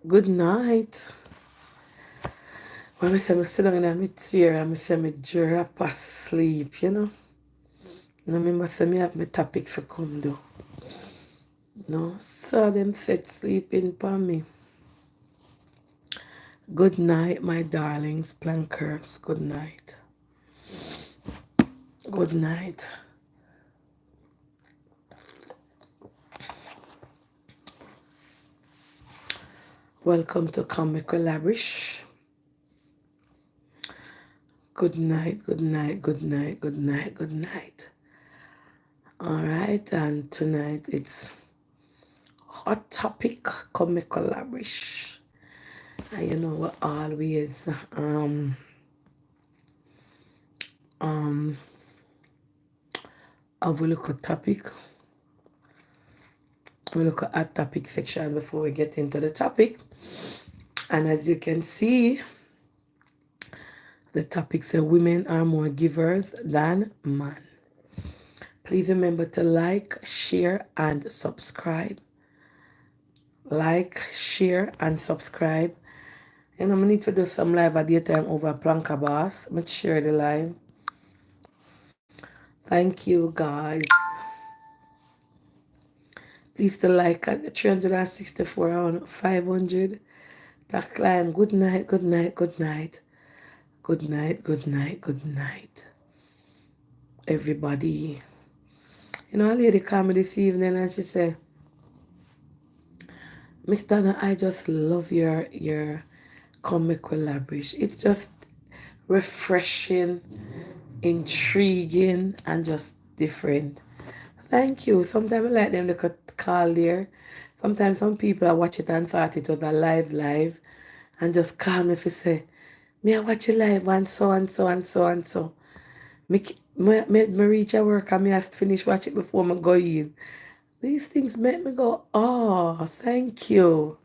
Good night. When I say I sit down in my chair and I say I drop asleep, you know. And I remember say me have my topic for come do. No, so them said sleeping for me. Good night, my darlings, plankers. Good night. Good night. Welcome to Comic Lavish. Good night, good night, good night, good night, good night. Alright, and tonight it's hot topic Comic Lavish. And you know we always um have a look at topic. We look at topic section before we get into the topic. And as you can see, the topic says women are more givers than men. Please remember to like, share, and subscribe. Like, share, and subscribe. And I'm need to do some live at the time over Planka Boss. Let's share the live. Thank you, guys. Please to like at the 364 on 500. That climb. Good night, good night, good night. Good night, good night, good night. Everybody. You know, a lady called me this evening and she said, Miss Donna, I just love your comic collaboration. It's just refreshing, intriguing, and just different. Thank you. Sometimes I like them look at call there. Sometimes some people I watch it and thought it was a live and just call me if you say, me I watch it live and so and so and so and so. Me reach at work and me has to finish watch it before me go in. These things make me go, oh, thank you.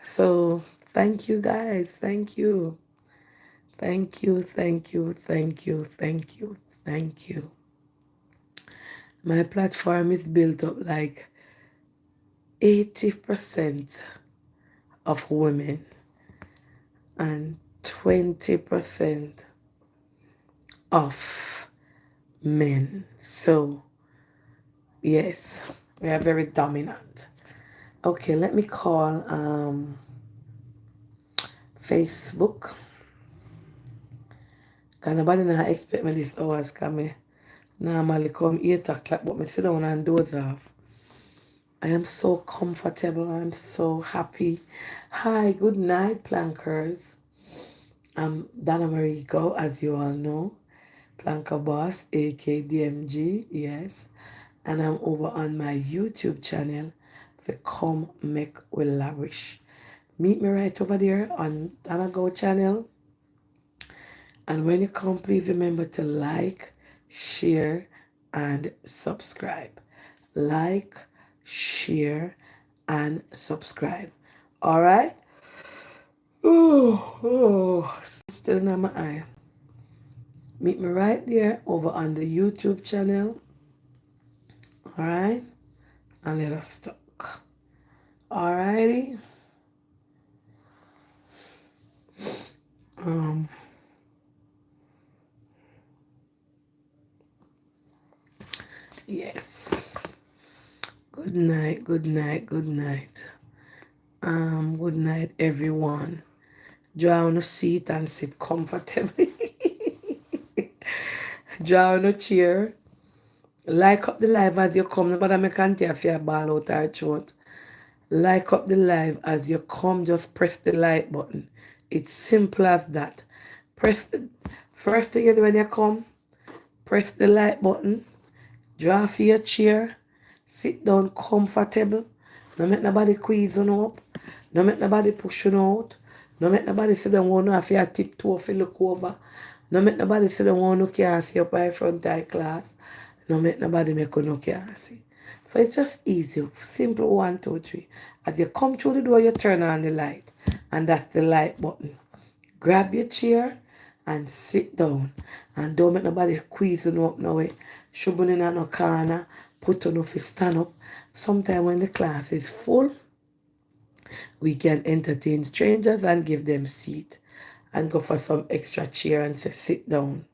So thank you guys. Thank you. Thank you, thank you, thank you, thank you, thank you. My platform is built up like 80% of women and 20% of men. So, yes, we are very dominant. Okay, let me call Facebook. Because nobody not expect me this hours come. Normally come 8 o'clock, but me sit down and doze off. I am so comfortable. I'm so happy. Hi, good night, plankers. I'm Donna Marico, as you all know. Planker Boss, aka DMG, yes. And I'm over on my YouTube channel, the Come Make With Lavish. Meet me right over there on Donna Go channel. And when you come, please remember to like, share, and subscribe. Like, share, and subscribe. All right? Oh, still in my eye. Meet me right there over on the YouTube channel. All right? And let us talk. All righty? Yes. Good night, good night, good night. Good night, everyone. Draw on a seat and sit comfortably. Draw on a chair. Like up the live as you come. Nobody make can't fear ball out our throat. Like up the live as you come. Just press the like button. It's simple as that. Press the first thing you do when you come. Press the like button. Draw for your chair. Sit down comfortable. No make nobody squeeze you up. No make nobody push you out. No make nobody sit down one off your tiptoe if you look over. No make nobody sit down one who can't see up by front of class. No make nobody make you no can't see. So it's just easy. Simple 1, 2, 3. As you come through the door, you turn on the light. And that's the light button. Grab your chair and sit down. And don't make nobody squeeze you up no way. Shubbing in no corner. Put on if you stand up. Sometimes when the class is full, We can entertain strangers and give them seat and go for some extra chair and say sit down.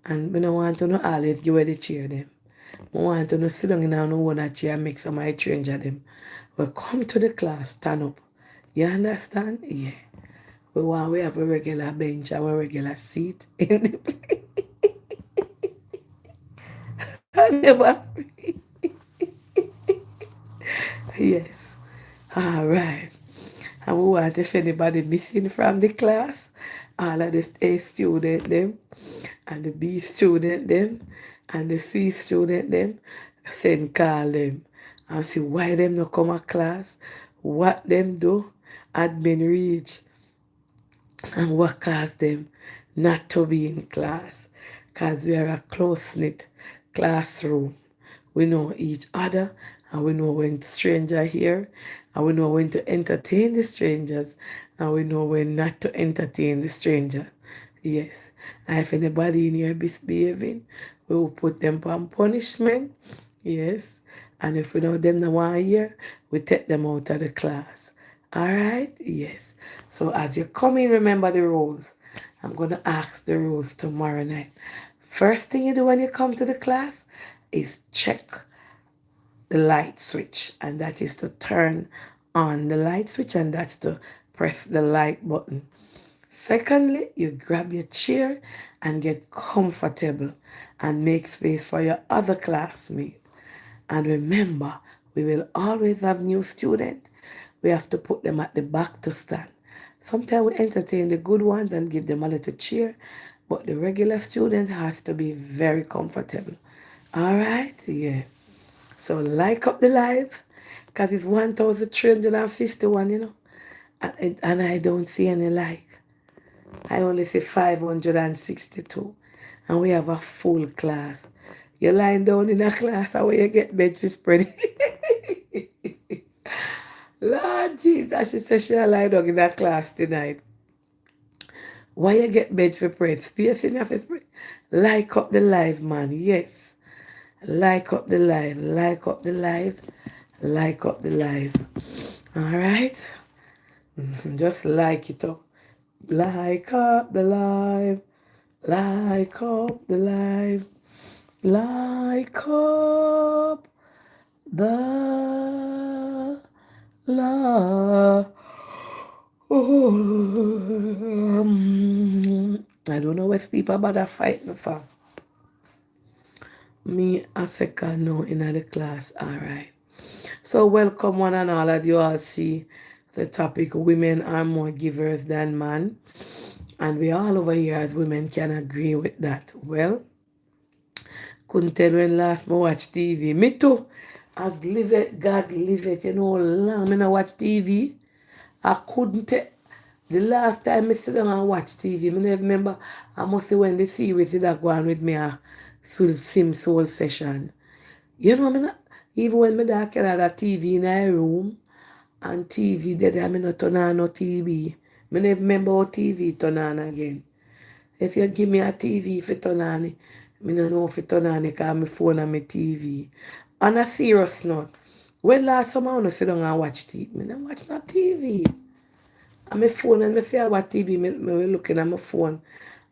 And we don't want to know always give away the chair them. We want to know sit down in our own chair and make some stranger them. We come to the class, stand up. You understand? Yeah. We have a regular bench and a regular seat in the place. I never. Yes. All right. And we want if anybody missing from the class, all of the A student them and the B student them and the C student them, send call them and see why them not come to class, what them do, admin reach and what caused them not to be in class. Because we are a close-knit classroom. We know each other and we know when stranger here and we know when to entertain the strangers and we know when not to entertain the stranger. Yes. And if anybody in here misbehaving, we will put them on punishment. Yes. And if we know them the 1 year, we take them out of the class. All right? Yes. So as you come in, remember the rules. I'm going to ask the rules tomorrow night. First thing you do when you come to the class is check the light switch, and that is to turn on the light switch, and that's to press the light button. Secondly, you grab your chair and get comfortable and make space for your other classmate. And remember, we will always have new students. We have to put them at the back to stand. Sometimes we entertain the good ones and give them a little cheer, but the regular student has to be very comfortable. All right? Yeah. So like up the live, because it's 1,351, and I don't see any like. I only see 562. And we have a full class. You're lying down in a class and where you get bed for spread. Lord Jesus, she said she'll lie down in a class tonight. Why you get bed for spread? Space in your spread. Like up the live, man. Yes. Like up the live. Like up the live. Like up the live. Alright? Just like it up. Like up the live. Like up the live. Like up the live. Oh, I don't know what sleep about that fight me for. Me a second now in the class. Alright. So welcome one and all as you all see the topic women are more givers than men. And we all over here as women can agree with that. Well, couldn't tell when last I watch TV. Me too. As live it, God live it. You know, long I watch TV. I couldn't tell. The last time I sit down and watch TV, I never remember. I must say when the series did go on with me a Sim Soul session. You know, even when my dad had a TV in my room and TV there, I not turn on no TV. I never remember how TV turn on again. If you give me a TV for turn on it, I don't know if it turn on it because my phone and my TV. On a serious note, when last summer I sit down and watch TV, I don't watch no TV. On my phone and I feel watch TV, I looking at my phone.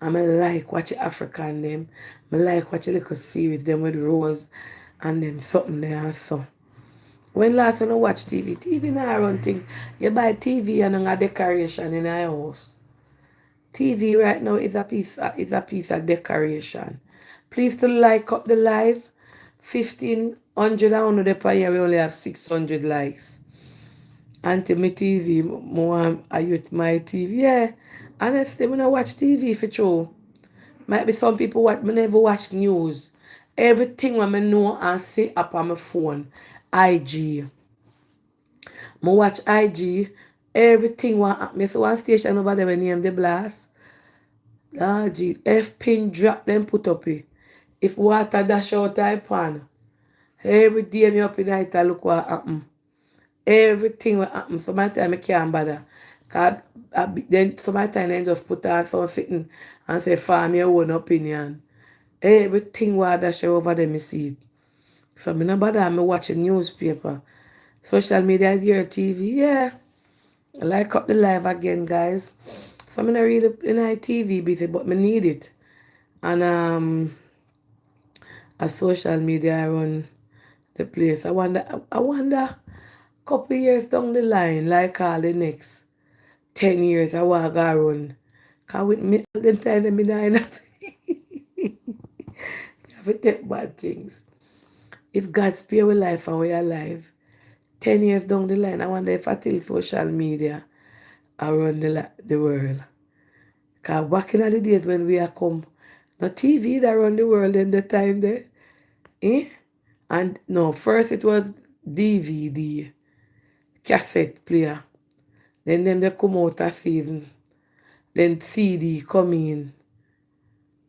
And I like watch African them. I like watch a little series them with Rose and them something there and so. When last time I watch TV? TV now run things. You buy TV and a decoration in your house. TV right now is a piece of decoration. Please to like up the live. 1,500 on the per year, we only have 600 likes. And to my TV, more I use my TV. Yeah. Honestly, when I watch TV for sure. Might be some people what me never watch news. Everything when I know and see up on my phone. IG. I watch IG. Everything what happen. So one station over there when name the blast. Ah, G. F pin drop them put up here. If water dash out I pan. Every day me up in night I look what happen. Everything what happen. Sometimes I can't bother. Then sometimes I just put on some sitting and say farm your own opinion. Everything what dash over there me see it. So me no bother me watching newspaper. Social media is your TV, yeah. Like up the live again, guys. So I'm not really in TV busy, but me need it. And a social media I run the place. I wonder couple years down the line, like all the next 10 years I want to run. Cause with me all them time them in not have to take bad things. If God spare we life and we alive, 10 years down the line, I wonder if I tell social media around the world. Because back in the days when we are come, no TV that run the world in the time there. Eh? And no, first it was DVD, cassette player. Then them they come out a season. Then CD come in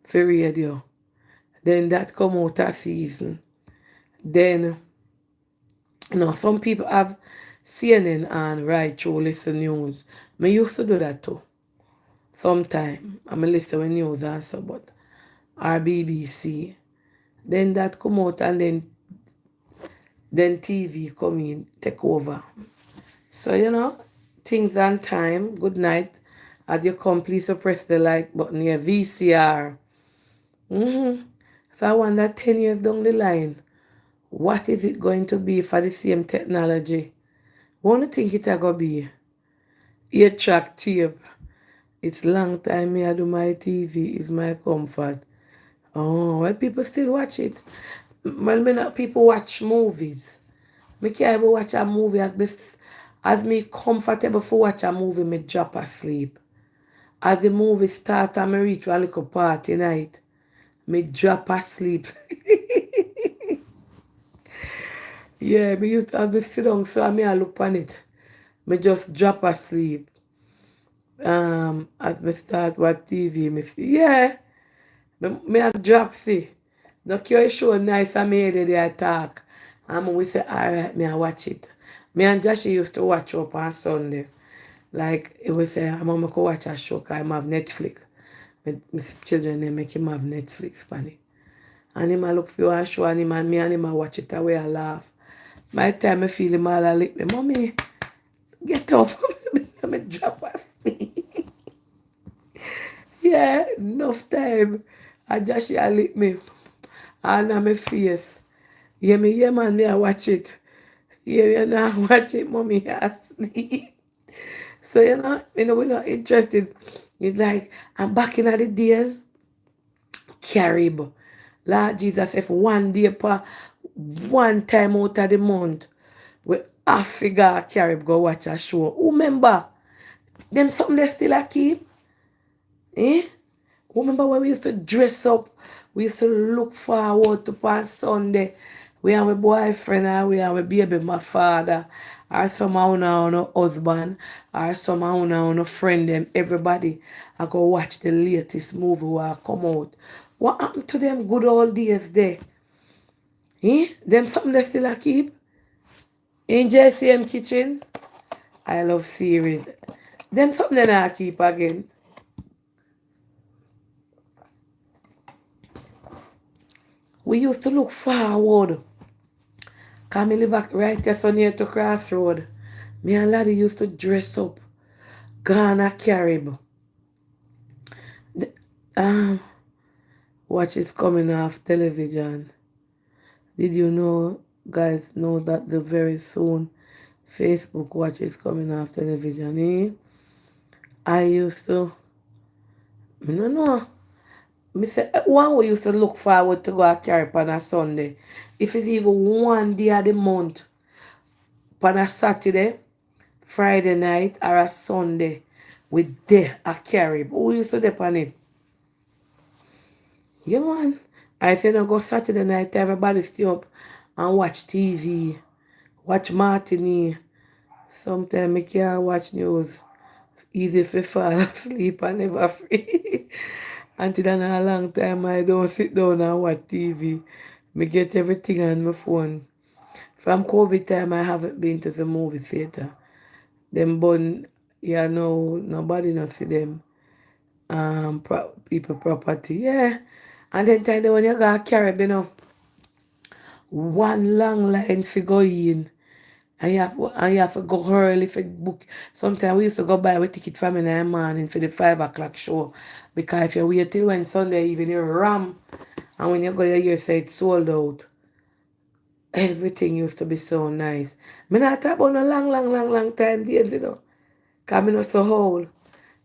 for radio. Then that come out a season. Then some people have CNN and right through listen news. Me used to do that too. Sometime. I'm listen to news also, but our BBC. Then that come out and then TV come in, take over. So things on time. Good night. As you come, please press the like button here. VCR. So I wonder 10 years down the line, what is it going to be for the same technology? What do you think it's going to be? 8-track tape. It's long time me I do my TV. Is my comfort. Oh, well, people still watch it. Well, me not people watch movies. Me can't even watch a movie as me comfortable for watch a movie, me drop asleep. As the movie start and me reach a little party night, me drop asleep. Yeah, me used to, as me sit down so I look on it. Me just drop asleep. As me start watch TV, me see, yeah, me have drop see. The cure show nice and me hear they talk. And we say, alright, me I watch it. Me and Joshie used to watch up on Sunday. Like, it was say, I'm going to watch a show because I have Netflix. My children, they make him have Netflix for it. And him I look for a show and me and him I watch it away I laugh. My time I feel him all I lick me. Mommy, get up. I'm drop asleep. Yeah, enough time. I just she lick me. And on my face. Yeah, man, me I watch it. Yeah, you know, watch it, mommy, asleep. So, we're not interested. It's like, I'm back in the days, Carib. Lord Jesus, if one day per one time out of the month, we half figure Carib go watch a show. Who remember? Them something they still a keep? Eh? Remember when we used to dress up? We used to look forward to on Sunday. We have a boyfriend and we have a baby, my father, or some on a husband, or some on a friend them, everybody. I go watch the latest movie will come out. What happened to them good old days there? Eh? Them something they still a keep? In JCM Kitchen? I love series. Them something they not keep again. We used to look forward. Cause me live right there so near to Crossroad. Me and Laddie used to dress up. Ghana Carib. Um, watch is coming off television. Did you guys know that the very soon Facebook watch is coming off television, eh? I used to, I don't know. Me say, one we used to look forward to go a Carib on a Sunday. If it's even one day of the month, on a Saturday, Friday night, or a Sunday, we there a Carib. Who used to dep on it? Yeah, man. I if you don't go Saturday night, everybody stay up and watch TV, watch Martini. Sometimes I can't watch news. Easy if you fall asleep and never free. Until then a long time I don't sit down and watch TV. Me get everything on my phone. From COVID time I haven't been to the movie theater. Them bun, nobody not see them people property. Yeah. And then time when you go Caribbean, one long line figure in. And you have to go early for book. Sometimes we used to go buy a ticket from in the morning for the 5 o'clock show. Because if you wait till when Sunday evening you ram, and when you go there you say it's sold out. Everything used to be so nice. Me not talk about no long time days, you know. Cause me not so old.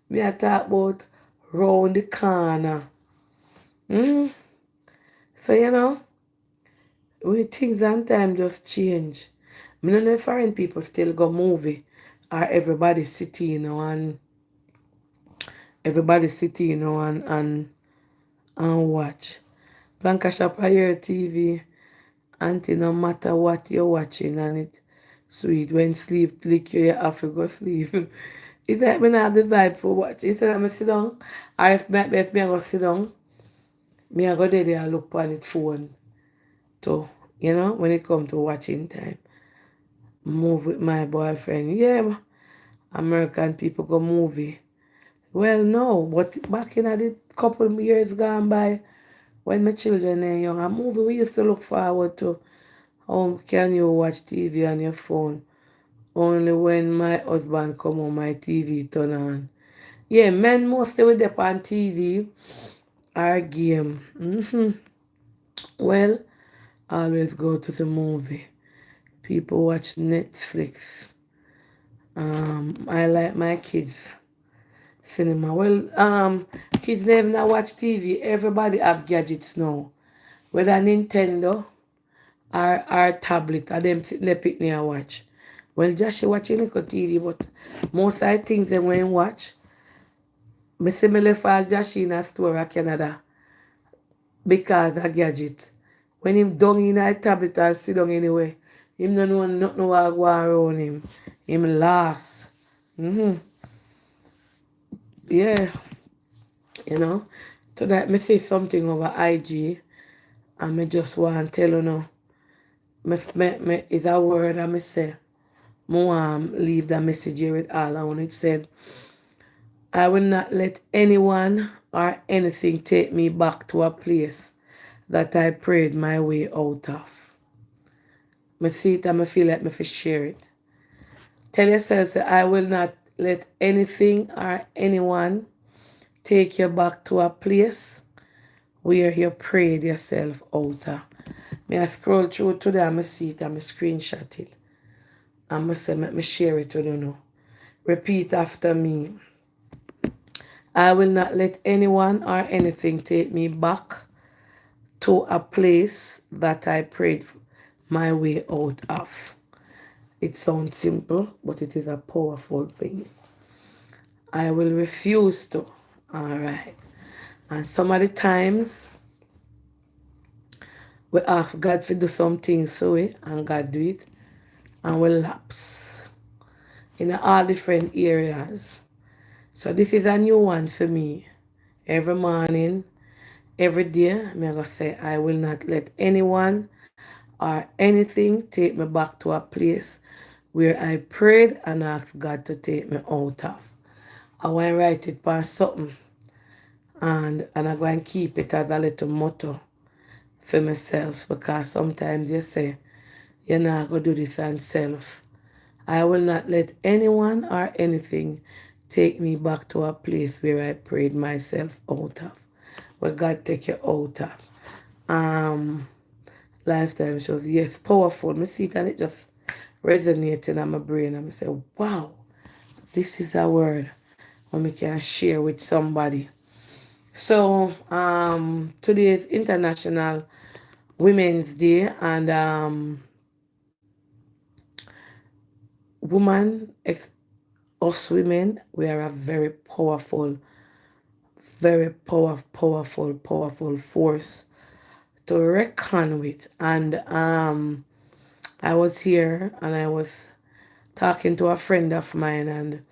Me I talk about round the corner. hmm So we things and time just change. Me no know if foreign people still go movie or everybody city, and everybody city, and watch. Blanca Shop your TV, auntie, no matter what you're watching, and it sweet. When sleep lick you, you have to go sleep. It's like me not have the vibe for watch. Instead of me sit down, or if me I go sit down, me I go there and look on it phone. So, when it come to watching time, move with my boyfriend. Yeah, American people go movie. Well, no, but back in the couple of years gone by, when my children are young, a movie we used to look forward to. How can you watch TV on your phone? Only when my husband come home, my TV turn on. Yeah, men mostly with them on TV or game. Well, always go to the movie. People watch Netflix. I like my kids cinema. Well, kids never not watch TV. Everybody have gadgets now. Whether Nintendo or tablet, or them sitting there picking and watch. Well, Josh watching little TV, but most of the things they when watch, me see me left all Josh in a store in Canada because of gadget. When him down in a tablet or sit down anyway, him don't know nothing what go on around him. Him lost. Yeah, you know. So that me say something over IG and me just want to tell you know. Me is a word that me say. Me want leave that message here with all and it said, I will not let anyone or anything take me back to a place that I prayed my way out of. Me see it and me feel like me fi share it. Tell yourself say I will not let anything or anyone take you back to a place where you prayed yourself out of. Me I scroll through today and me see it and me screenshot it. And me say me share it with you know. Repeat after me. I will not let anyone or anything take me back to a place that I prayed my way out of. It sounds simple, but it is a powerful thing. I will refuse to. All right. And some of the times we ask God to do something so we and God do it and we lapse in all different areas. So this is a new one for me. Every morning, every day, I'm going to say, I will not let anyone or anything take me back to a place where I prayed and asked God to take me out of. I want to write it for something and I'm going to keep it as a little motto for myself because sometimes you say, you're not going to do this on self. I will not let anyone or anything take me back to a place where I prayed myself out of. Where God take you out of. Um, Lifetime shows, yes, powerful. Me see it and it just resonating on my brain. And I say, wow, this is a word when we can share with somebody. So today is International Women's Day and woman, us women, we are a very powerful, powerful force to reckon with. And I was here and I was talking to a friend of mine and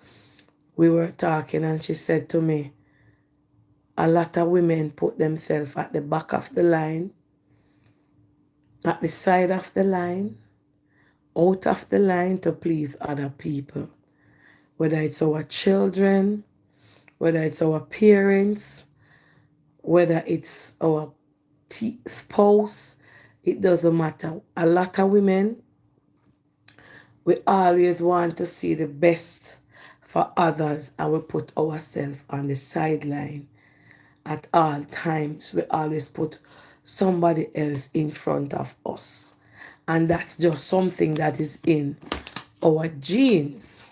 we were talking and she said to me, a lot of women put themselves at the back of the line, at the side of the line, out of the line to please other people. Whether it's our children, whether it's our parents, whether it's our spouse, it doesn't matter. A lot of women We always want to see the best for others and we put ourselves on the sideline at all times. We always put somebody else in front of us. And that's just something that is in our genes.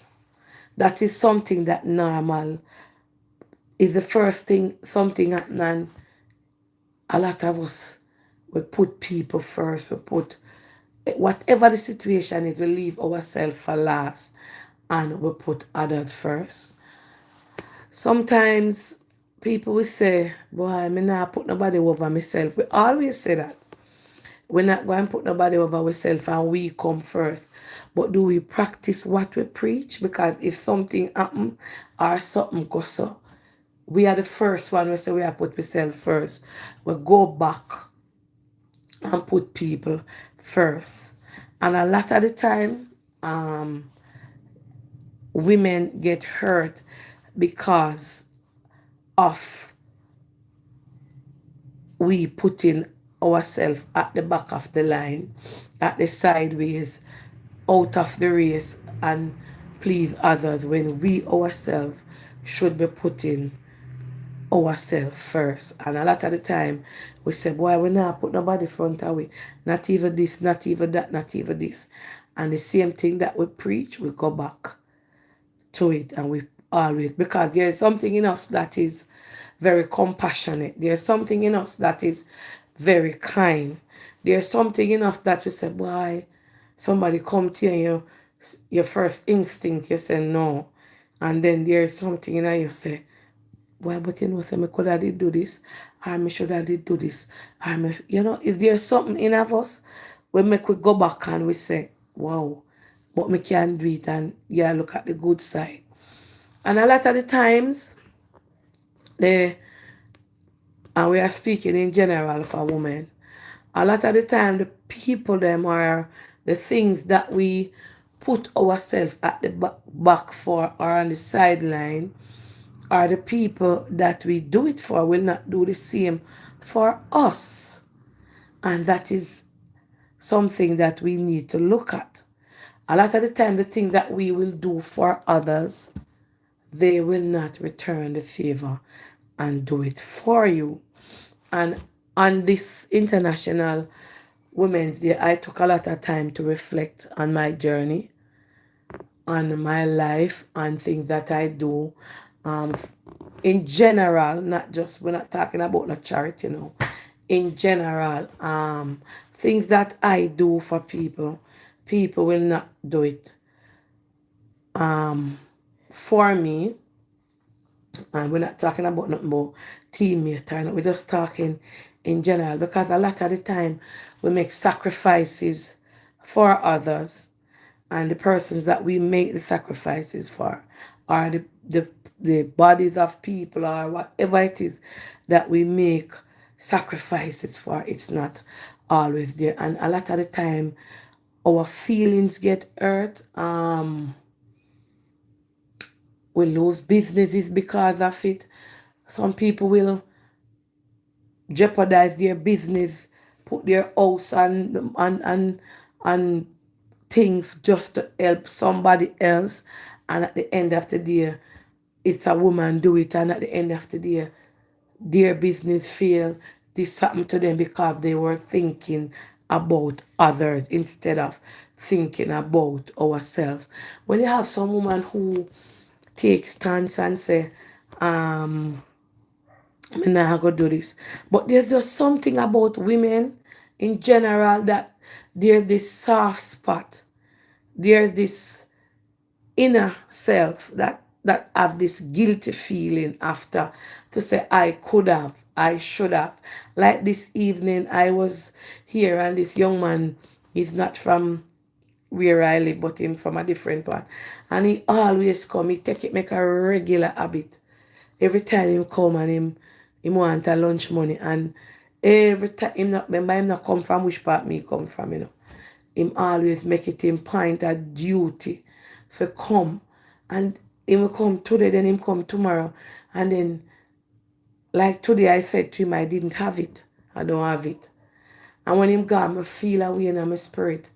That is something that normal is the first thing, something happening. A lot of us, we put people first, we put whatever the situation is, we leave ourselves for last and we put others first. Sometimes people will say, boy, I'm not put nobody over myself. We always say that. We're not going to put nobody over ourselves and we come first. But do we practice what we preach? Because if something happen or something goes so, we are the first one. We say we are put ourselves first. We go back and put people first. And a lot of the time, women get hurt because of we putting ourselves at the back of the line, at the sideways, out of the race and please others when we ourselves should be putting ourselves first. And a lot of the time we say, boy, we not put nobody front away. Not even this, not even that, not even this. And the same thing that we preach, we go back to it and we always, because there is something in us that is very compassionate. There's something in us that is very kind. There's something in us that we say, boy, somebody come to you and your first instinct, you say no. And then there's something in you say, why, but you know, say, me could have did do this, or me should have did do this. Or me, you know, is there something in of us we make we go back and we say, wow, but me can do it and yeah, look at the good side. And a lot of the times, the and we are speaking in general for women, a lot of the time the people them are the things that we put ourselves at the back for or on the sideline are the people that we do it for will not do the same for us. And that is something that we need to look at. A lot of the time, the thing that we will do for others, they will not return the favor and do it for you. And on this International Women's Day, I took a lot of time to reflect on my journey, on my life, and things that I do. Um, in general, not just, we're not talking about the charity, you know. In general, things that I do for people, people will not do it for me. And we're not talking about nothing about teammate or not. We're just talking in general because a lot of the time we make sacrifices for others, and the persons that we make the sacrifices for are the bodies of people or whatever it is that we make sacrifices for. It's not always there, and a lot of the time our feelings get hurt. We lose businesses because of it. Some people will jeopardize their business, put their house and things just to help somebody else. And at the end of the day, it's a woman do it. And at the end of the day, their business fail. This happened to them because they were thinking about others instead of thinking about ourselves. When you have some woman who takes stance and say, I'm not gonna do this. But there's just something about women in general that there's this soft spot. There's this inner self that have this guilty feeling after to say I could have, I should have. Like this evening I was here and this young man is not from where I live, but him from a different one. And he always come, he take it make a regular habit. Every time him come and him want a lunch money and every time him not remember him not come from which part me come from, you know. Him always make it him point a duty for come. And him will come today, then him come tomorrow. And then like today I said to him I didn't have it. I don't have it. And when him gone, I feel away in my spirit.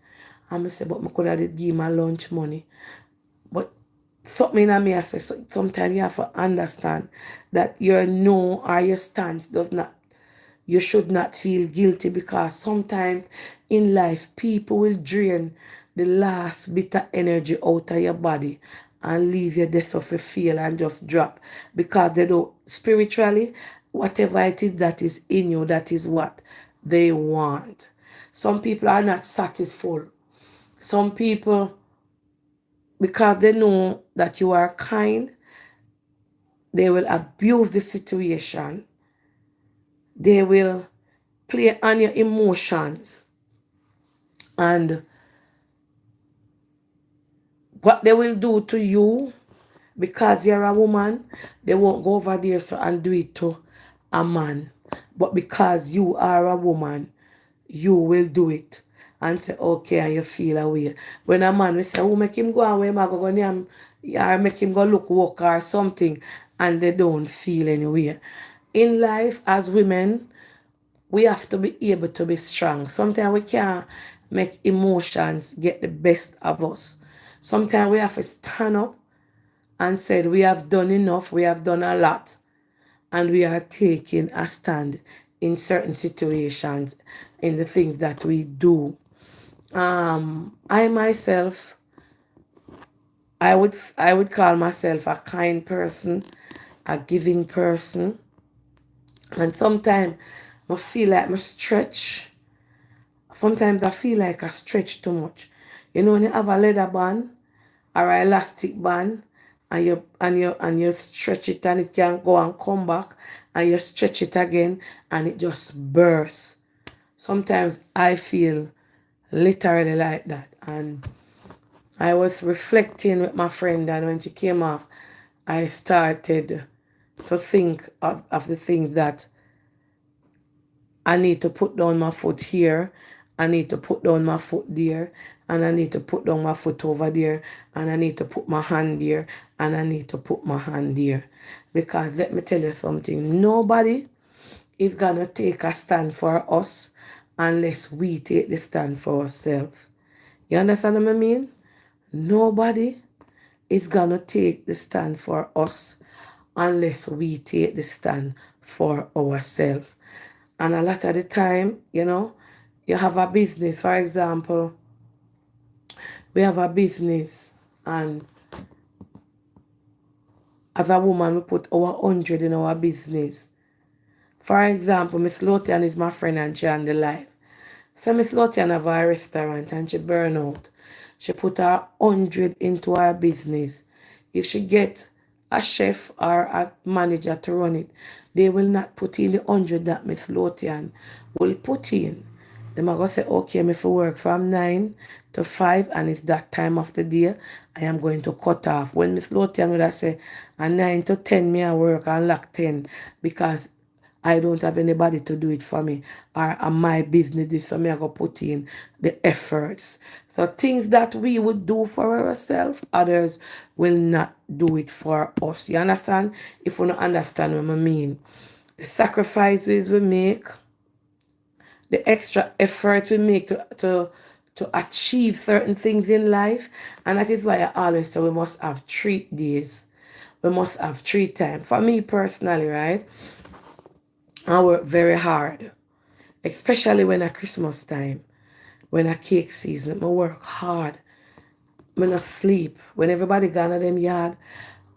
And I say, but I could have give my lunch money. But something in me, I say, sometimes you have to understand that your no or your stance does not, you should not feel guilty, because sometimes in life people will drain the last bit of energy out of your body and leave you there so you feel and just drop, because they don't spiritually, whatever it is that is in you, that is what they want. Some people are not satisfied. Some people, because they know that you are kind, they will abuse the situation. They will play on your emotions. And what they will do to you, because you're a woman, they won't go over there so and do it to a man. But because you are a woman, you will do it and say, okay, and you feel away. When a man will say, oh, make him go away, I go name, or make him go look work or something, and they don't feel anyway. In life, as women, we have to be able to be strong. Sometimes we can't make emotions get the best of us. Sometimes we have to stand up and say, we have done enough, we have done a lot, and we are taking a stand in certain situations, in the things that we do. I myself, I would call myself a kind person, a giving person, and sometimes I feel like I stretch. Sometimes I feel like I stretch too much. You know, when you have a leather band or an elastic band, and you stretch it and it can go and come back, and you stretch it again and it just bursts. Sometimes I feel literally like that. And I was reflecting with my friend, and when she came off, I started to think of the things that I need to put down my foot here. I need to put down my foot there. And I need to put down my foot over there. And I need to put my hand there. And I need to put my hand there. Because let me tell you something. Nobody is going to take a stand for us unless we take the stand for ourselves. You understand what I mean? Nobody is going to take the stand for us unless we take the stand for ourselves. And a lot of the time, you have a business. For example, we have a business, and as a woman, we put our 100 in our business. For example, Miss Lotian is my friend and she on the live. So Miss Lotian have a restaurant and she burn out. She put her 100 into her business. If she get a chef or a manager to run it, they will not put in the 100 that Miss Lotian will put in. Them are going to say, okay, me for work from 9 to 5 and it's that time of the day, I am going to cut off. When Miss Lotian would have say, at 9 to 10 me I work and lock 10, because I don't have anybody to do it for me, or my business is, so me I go put in the efforts. So things that we would do for ourselves, others will not do it for us. You understand? If you don't understand what I mean. The sacrifices we make, the extra effort we make to achieve certain things in life. And that is why I always say we must have treat days. We must have treat time. For me personally, right? I work very hard, especially when at Christmas time, when at cake season. I work hard. I not sleep. When everybody gone to them yard,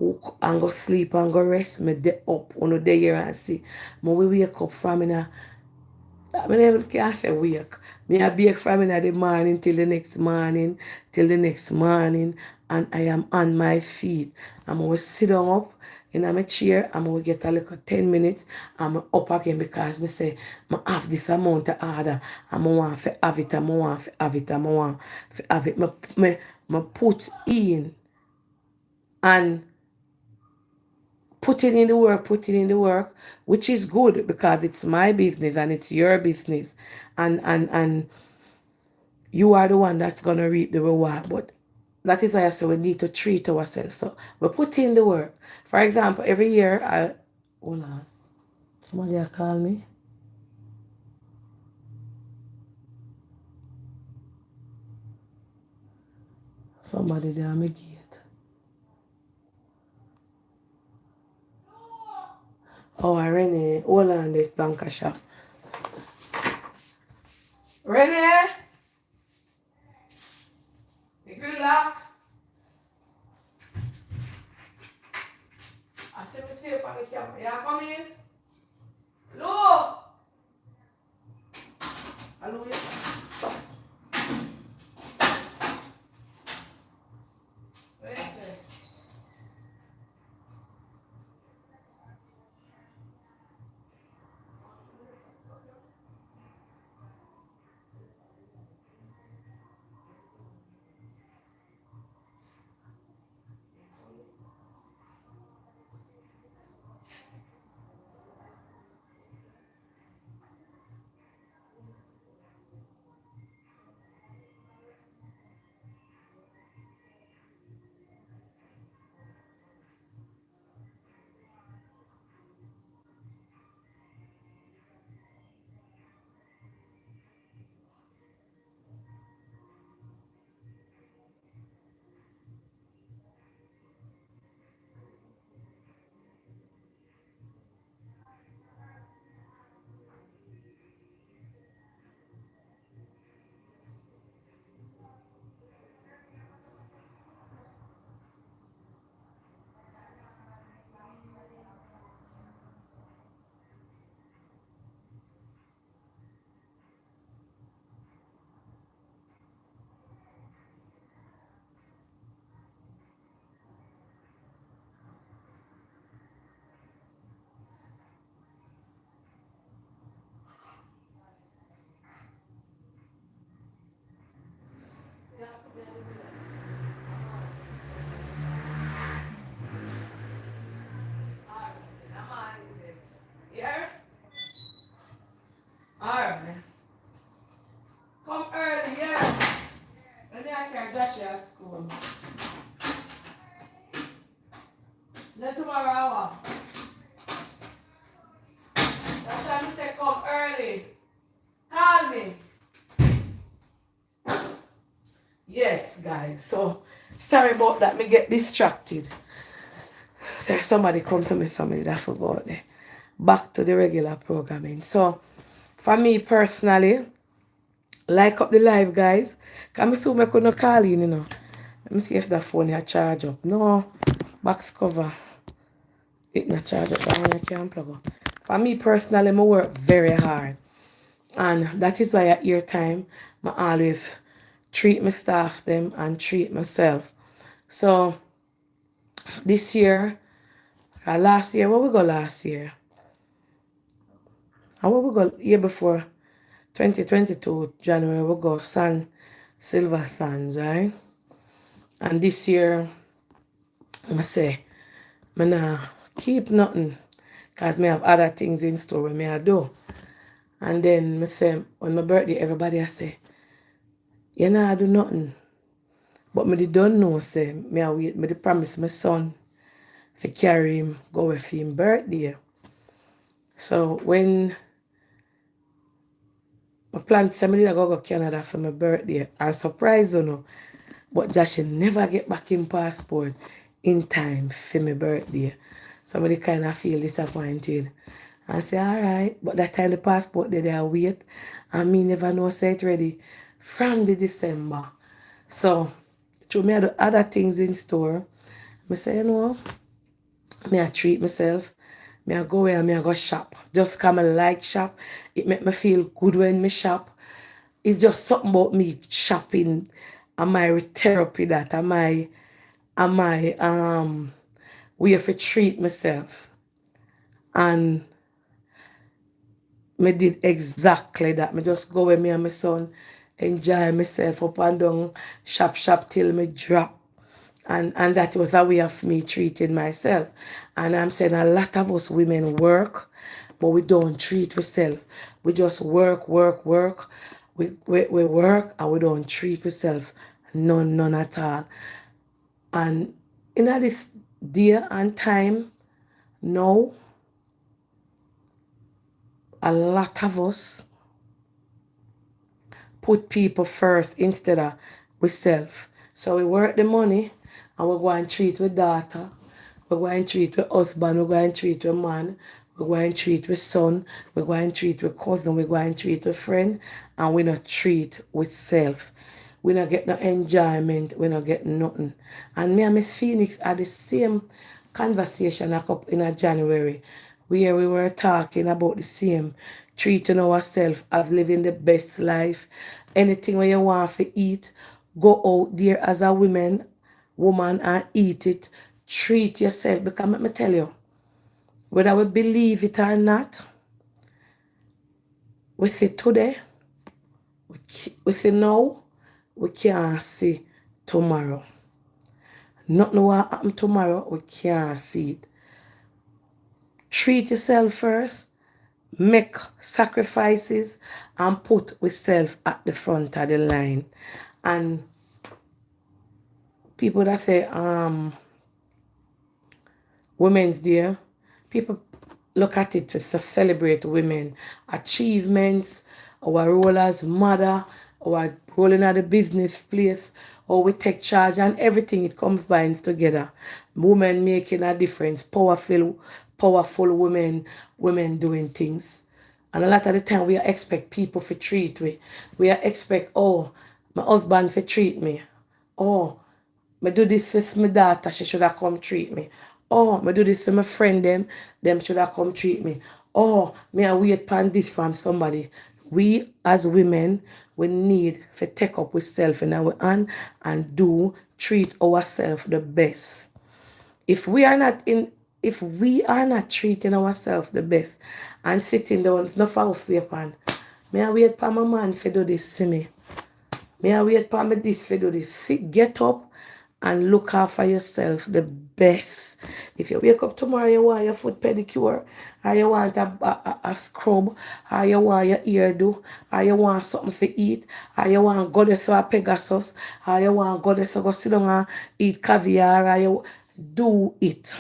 and go sleep and go rest, me day up on the day here and see. We wake up from I never can say wake. Me I bake from in the morning till the next morning, and I am on my feet. I'm always sit down up in my chair. I'm going to get a little 10 minutes. I'm up again, because me say I have this amount of order. I want to have it. I want to have it. I want to have it. Me put in and putting in the work, which is good, because it's my business and it's your business, and you are the one that's gonna reap the reward. But that is why I say we need to treat ourselves. So we put in the work. For example, every year hold on, somebody call me. Somebody there on my gate. Oh, Renee, hold on this banker shop. Renee, if you lock, I see me safe on the camera. You come in? Hello? Hello? What is it? Yeah? Alright. Come early, yeah? And then I can drop you at school. Then tomorrow I walk. That's why I say come early. Call me. Yes, guys. So sorry about that. Me get distracted. So somebody come to me, somebody that forgot there. Back to the regular programming. So for me personally, like up the live, guys. Can me soon I could not call in, you know. Let me see if the phone here charge up. No, box cover. It not charge up. That one I can't plug up. For me personally, I work very hard. And that is why at your time, I always treat my staff them and treat myself. So this year, last year, what we go last year? And what we go year before? 2022, January, we go Silver Sands, right? And this year, I say, I nah keep nothing because I have other things in store where I do. And then I say, on my birthday, everybody I say, you nah do nothing. But me don't know, say, me I wait, me promise my son to carry him, go with him birthday. So when I planned somebody to go to Canada for my birthday, I surprised you know, but Josh never get back in passport in time for my birthday. Somebody kind of feel disappointed. I say, all right, but that time the passport they wait, and me never know say it ready from the December. So, through me I do other things in store. I say, you know, me I treat myself. Me I go where me I go shop. Just come and like shop. It make me feel good when me shop. It's just something about me shopping and my therapy that and my way to treat myself. And me did exactly that. Me just go with me and my son, enjoy myself up and down, shop till me drop. And that was a way of me treating myself. And I'm saying a lot of us women work, but we don't treat ourselves. We just work. We work and we don't treat ourselves. None at all. And in this day and time, now, a lot of us put people first instead of ourselves. So we work the money and we go and treat with daughter. We go and treat with husband. We go and treat with man. We go and treat with son. We go and treat with cousin. We go and treat with friend. And we not treat with self. We not get no enjoyment. We not get nothing. And me and Miss Phoenix had the same conversation in a January where we were talking about the same treating ourselves as living the best life. Anything where you want to eat, go out there as a woman and eat it. Treat yourself because let me tell you, whether we believe it or not, we see today, we see now, we can't see tomorrow. Nothing will happen tomorrow, we can't see it. Treat yourself first, make sacrifices, and put yourself at the front of the line. And people that say, Women's Day, people look at it to celebrate women achievements, our role as mother, our role in the business place, or we take charge and everything it comes binds together. Women making a difference, powerful women doing things. And a lot of the time we expect people to treat we. We expect, oh, my husband to treat me. Oh, I do this for my daughter, she should have come treat me. Oh, I do this for my friend, them should have come treat me. Oh, me I wait upon this from somebody. We as women, we need to take up with self in our hand and treat ourselves the best. If we are not treating ourselves the best and sitting down, it's not for us to upon. Me I wait for my man to do this to me. Me I wait for me this to do this. Get up and look after yourself the best. If you wake up tomorrow, you want your foot pedicure, or you want a scrub, or you want your ear do, or you want something to eat, or you want to go there to a Pegasus, or you want to go there to go sit down and eat caviar, or you do it.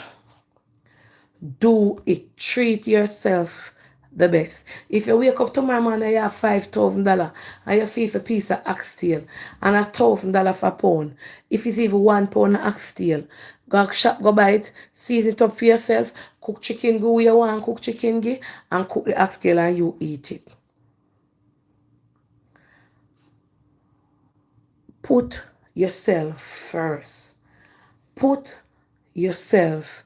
Do it. Treat yourself the best. If you wake up tomorrow morning and you have $5,000 and you feel a piece of oxtail and $1,000 for a pound, if it's even £1 of oxtail, go shop, go buy it, season it up for yourself, cook chicken go where you want, cook chicken go, and cook the oxtail and you eat it. Put yourself first. Put yourself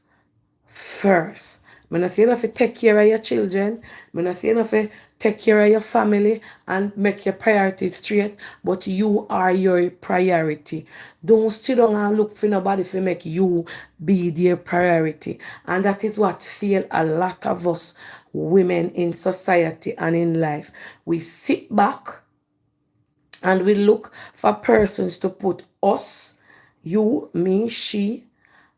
first. I'm not saying you have to take care of your children. I'm not saying you have to take care of your family and make your priorities straight, but you are your priority. Don't sit down and look for nobody to make you be their priority. And that is what fail a lot of us women in society and in life. We sit back and we look for persons to put us, you, me, she,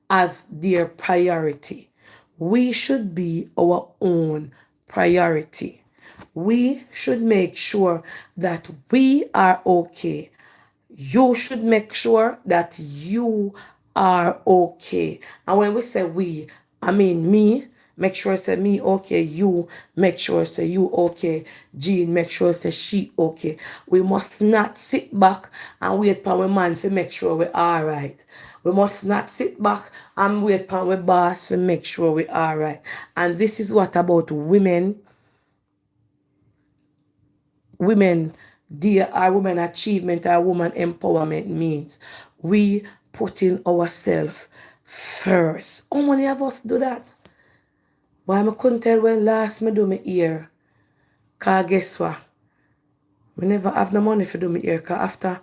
as their priority. We should be our own priority. We should make sure that we are okay. You should make sure that you are okay. And when we say we, I mean me. Make sure say me okay. You make sure say you okay. Jean make sure say she okay. We must not sit back and wait for our man to make sure we're all right. We must not sit back and wait for our boss to make sure we're all right. And this is what about women dear our women achievement, our woman empowerment means. We putting ourselves first. How many of us do that? Why I couldn't tell when last me do my ear. Cause guess what? I never have no money for do my ear. Cause after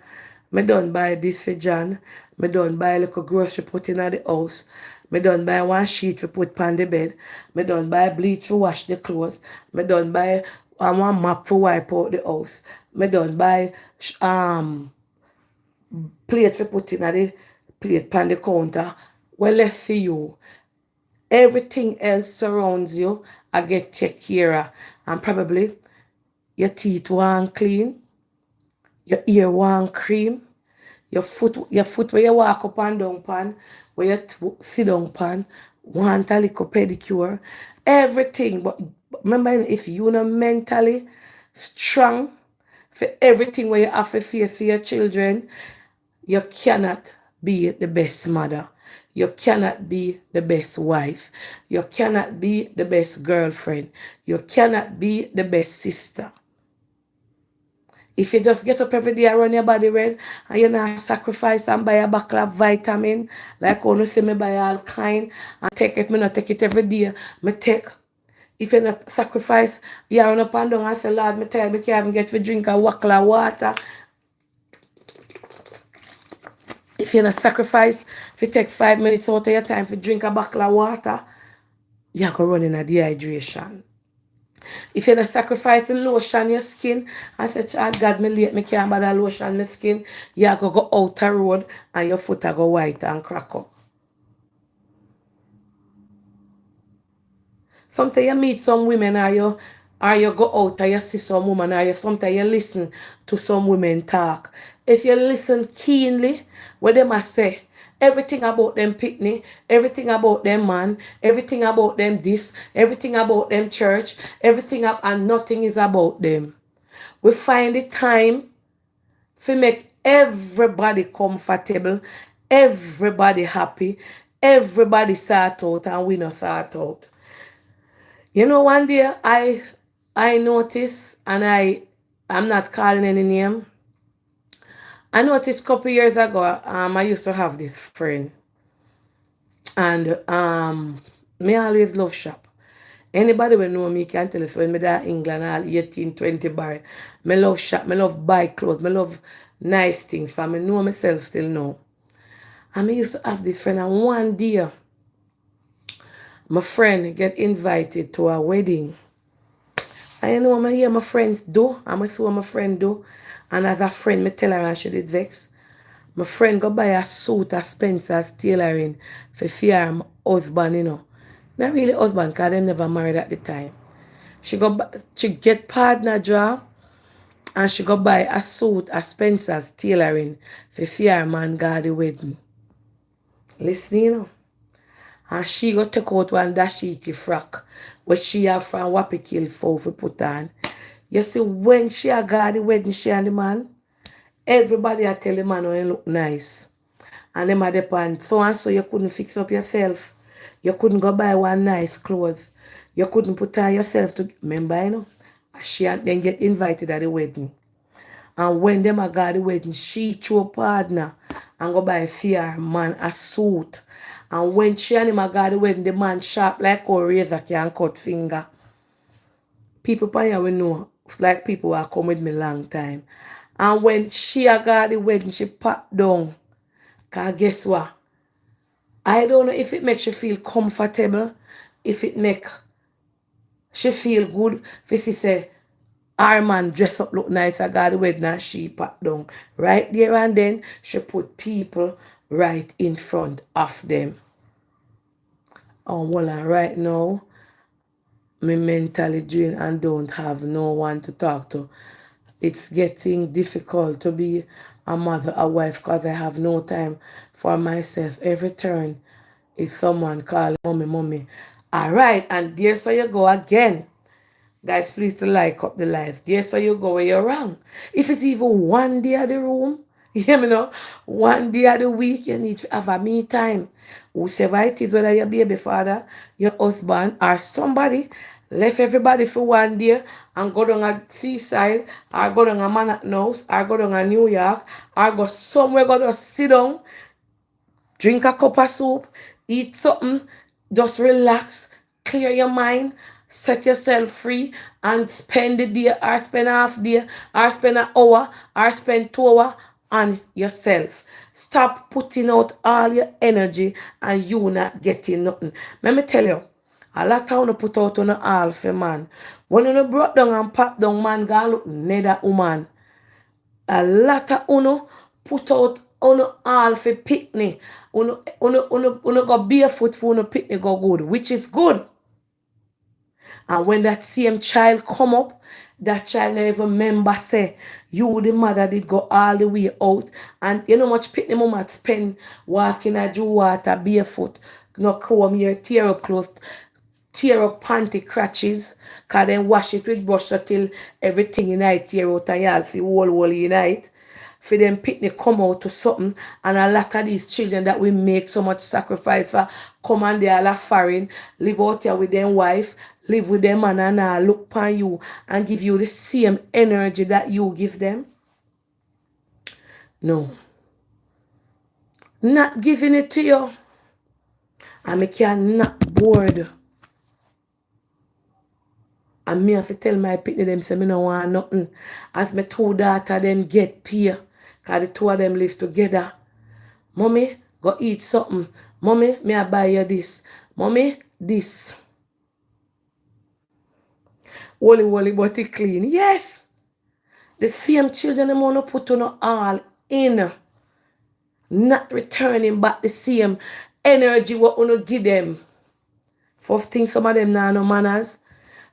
me done buy this for John, me done buy a little grocery put in the house. Me done buy one sheet to put on the bed. Me done buy bleach to wash the clothes. Me done buy one mop to wipe out the house. Me done buy plate to put in the plate on the counter. Well left for you. Everything else surrounds you. I get take care of. And probably your teeth want clean, your ear want cream, your foot where you walk up and down pan, where you sit down pan, want a little pedicure, everything. But remember, if you're not mentally strong for everything where you have to face for your children, You cannot be the best mother. You cannot be the best wife. You cannot be the best girlfriend. You cannot be the best sister. If you just get up every day and run your body red and you not sacrifice and buy a bottle of vitamin, like when you see me buy all kind and take it, me not take it every day. Me take. If you not sacrifice, you run up and down and say, Lord, me tell me can't even get to drink a bottle of water. If you not sacrifice, if you take 5 minutes out of your time to drink a bottle of water, you're going to run in a dehydration. If you don't sacrifice the lotion your skin and say, child, God, me late, me can't buy the lotion my skin, you're going to go out the road and your foot will go white and crack up. Sometimes you meet some women or you go out and you see some woman or sometimes you listen to some women talk. If you listen keenly, what they must say, everything about them picnic, everything about them man, everything about them this, everything about them church, everything up and nothing is about them. We find the time to make everybody comfortable, everybody happy, everybody sort out and we not sort out. You know, one day I noticed, and I'm not calling any name. I noticed a couple years ago, I used to have this friend, and me always love shop. Anybody will know me can tell us when me there England all 18, 20 bar. Me love shop, me love buy clothes, me love nice things. For me know myself still know. And me used to have this friend, and one day my friend get invited to a wedding. And you know what I hear my friends do, and I see what my friend do. And as a friend, me tell her and she did vex. My friend go buy a suit at Spencer's tailoring for fear my husband, you know. Not really husband, because them never married at the time. She get partner job and she go buy a suit at Spencer's tailoring for fear man got the wedding. Listen, you know. And she go take out one dashiki frock where she have from Wapikill for put on. You see, when she got the wedding, she and the man, everybody a tell the man how you look nice. And them at the pan, so and so you couldn't fix up yourself. You couldn't go buy one nice clothes. You couldn't put on yourself to remember, you know. She and then get invited at the wedding. And when them a got the wedding, she chose partner and go buy fear man a suit. And when she and him a got the wedding, the man sharp like a razor can cut finger. People panya will know, like people who come with me long time. And when she a got the wedding, she packed down. Cause guess what? I don't know if it makes you feel comfortable, if it make she feel good, if she say, our man dress up look nice, I got the wedding and she packed down. Right there and then, she put people right in front of them. Oh, well, and right now, me mentally drained and don't have no one to talk to. It's getting difficult to be a mother, a wife, because I have no time for myself. Every turn is someone calling mommy, mommy. All right, and there so you go again. Guys, please to like up the live. There so you go where you're wrong. If it's even one day at the room, you hear me now? One day of the week, you need to have a me time. Whoever it is, whether your baby father, your husband, or somebody, left everybody for one day and go down a seaside, or go down a Manhattan house, or go down a New York, or go somewhere, go to sit down, drink a cup of soup, eat something, just relax, clear your mind, set yourself free, and spend the day, or spend half day, or spend an hour, or spend 2 hours on yourself. Stop putting out all your energy and you not getting nothing. Let me tell you, a lot of you put out on a all for man. When you brought down and pop down, man, go look neither woman. A lot of you put out on all for picnic. Uno go barefoot for uno picnic go good, which is good. And when that same child come up, that child never remember say, you the mother did go all the way out. And you know much picnic mama spend walking a Jew water barefoot, no chrome here, tear up clothes, tear up panty crotches, then wash it with brush till everything in it tear out and you see whole in it. for them picnic come out to something, and a lot of these children that we make so much sacrifice for come and they all are foreign, live out here with their wife, live with them and look upon you and give you the same energy that you give them. No. Not giving it to you. And me can not bored. And me have to tell my picnic them say me no want nothing. As my two daughters them get pay. Cause the two of them live together. Mommy, go eat something. Mommy, me I buy you this. Mommy, this. Holy, but it clean. Yes. The same children them want to put on all in. Not returning back the same energy what you give them. First thing, some of them now no manners.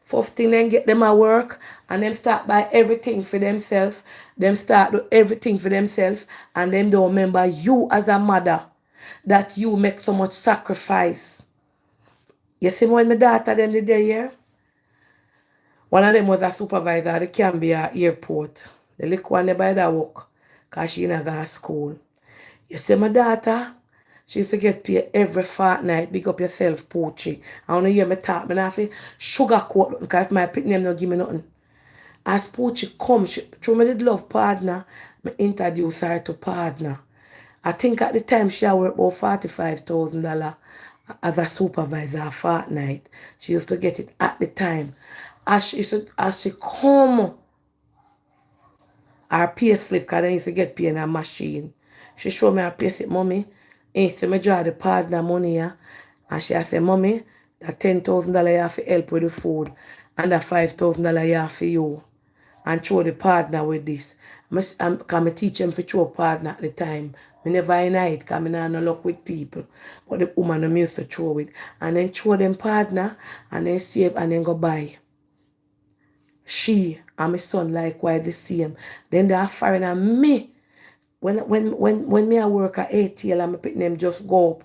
First thing, then get them at work and them start buy everything for themselves. Them start do everything for themselves and them don't remember you as a mother that you make so much sacrifice. You see when my daughter them did there, yeah? One of them was a supervisor at the Cambia airport. The little one by that work because she didn't go to school. You see my daughter, she used to get paid every fortnight. Big up yourself, Poochie. I want to hear me talk. I have to sugarcoat nothing because if my pit name don't give me nothing. As Poochie come, through me did love partner, I introduce her to partner. I think at the time she worked about $45,000 as a supervisor a fortnight. She used to get it at the time. As she come, her pay slip, because I used to get paid in a machine. She showed me her pay slip, Mommy. So I draw the partner money here. And she said, Mommy, that $10,000 you have to help with the food. And that $5,000 you have for you. And throw the partner with this. Because I teach them to throw partner at the time. I never in it because I have no luck with people. But the woman I used to throw with. And then throw them partner and then save and then go buy. She and my son likewise the same. Then they are foreigner me. When me I work at ATL and my pick them just go up.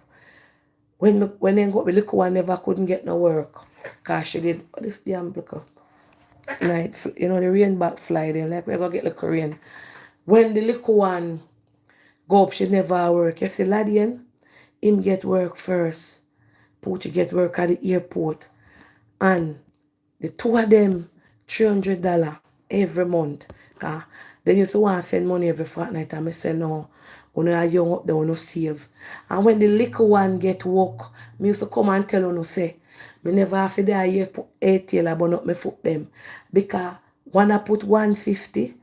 When they go up, the little one never couldn't get no work. Because she did this damn look up. Night, the rain back fly them. Like we go get the rain. When the little one go up, she never work. You see, Ladian, him get work first. Poochie get work at the airport. And the two of them, $300 every month. Cause they used to want to send money every fortnight. And I say, no, when you are young up there, you save. And when the little one get work, I used to come and tell you, say, I never have to die here for $8 but not my foot them. Because one I put 150,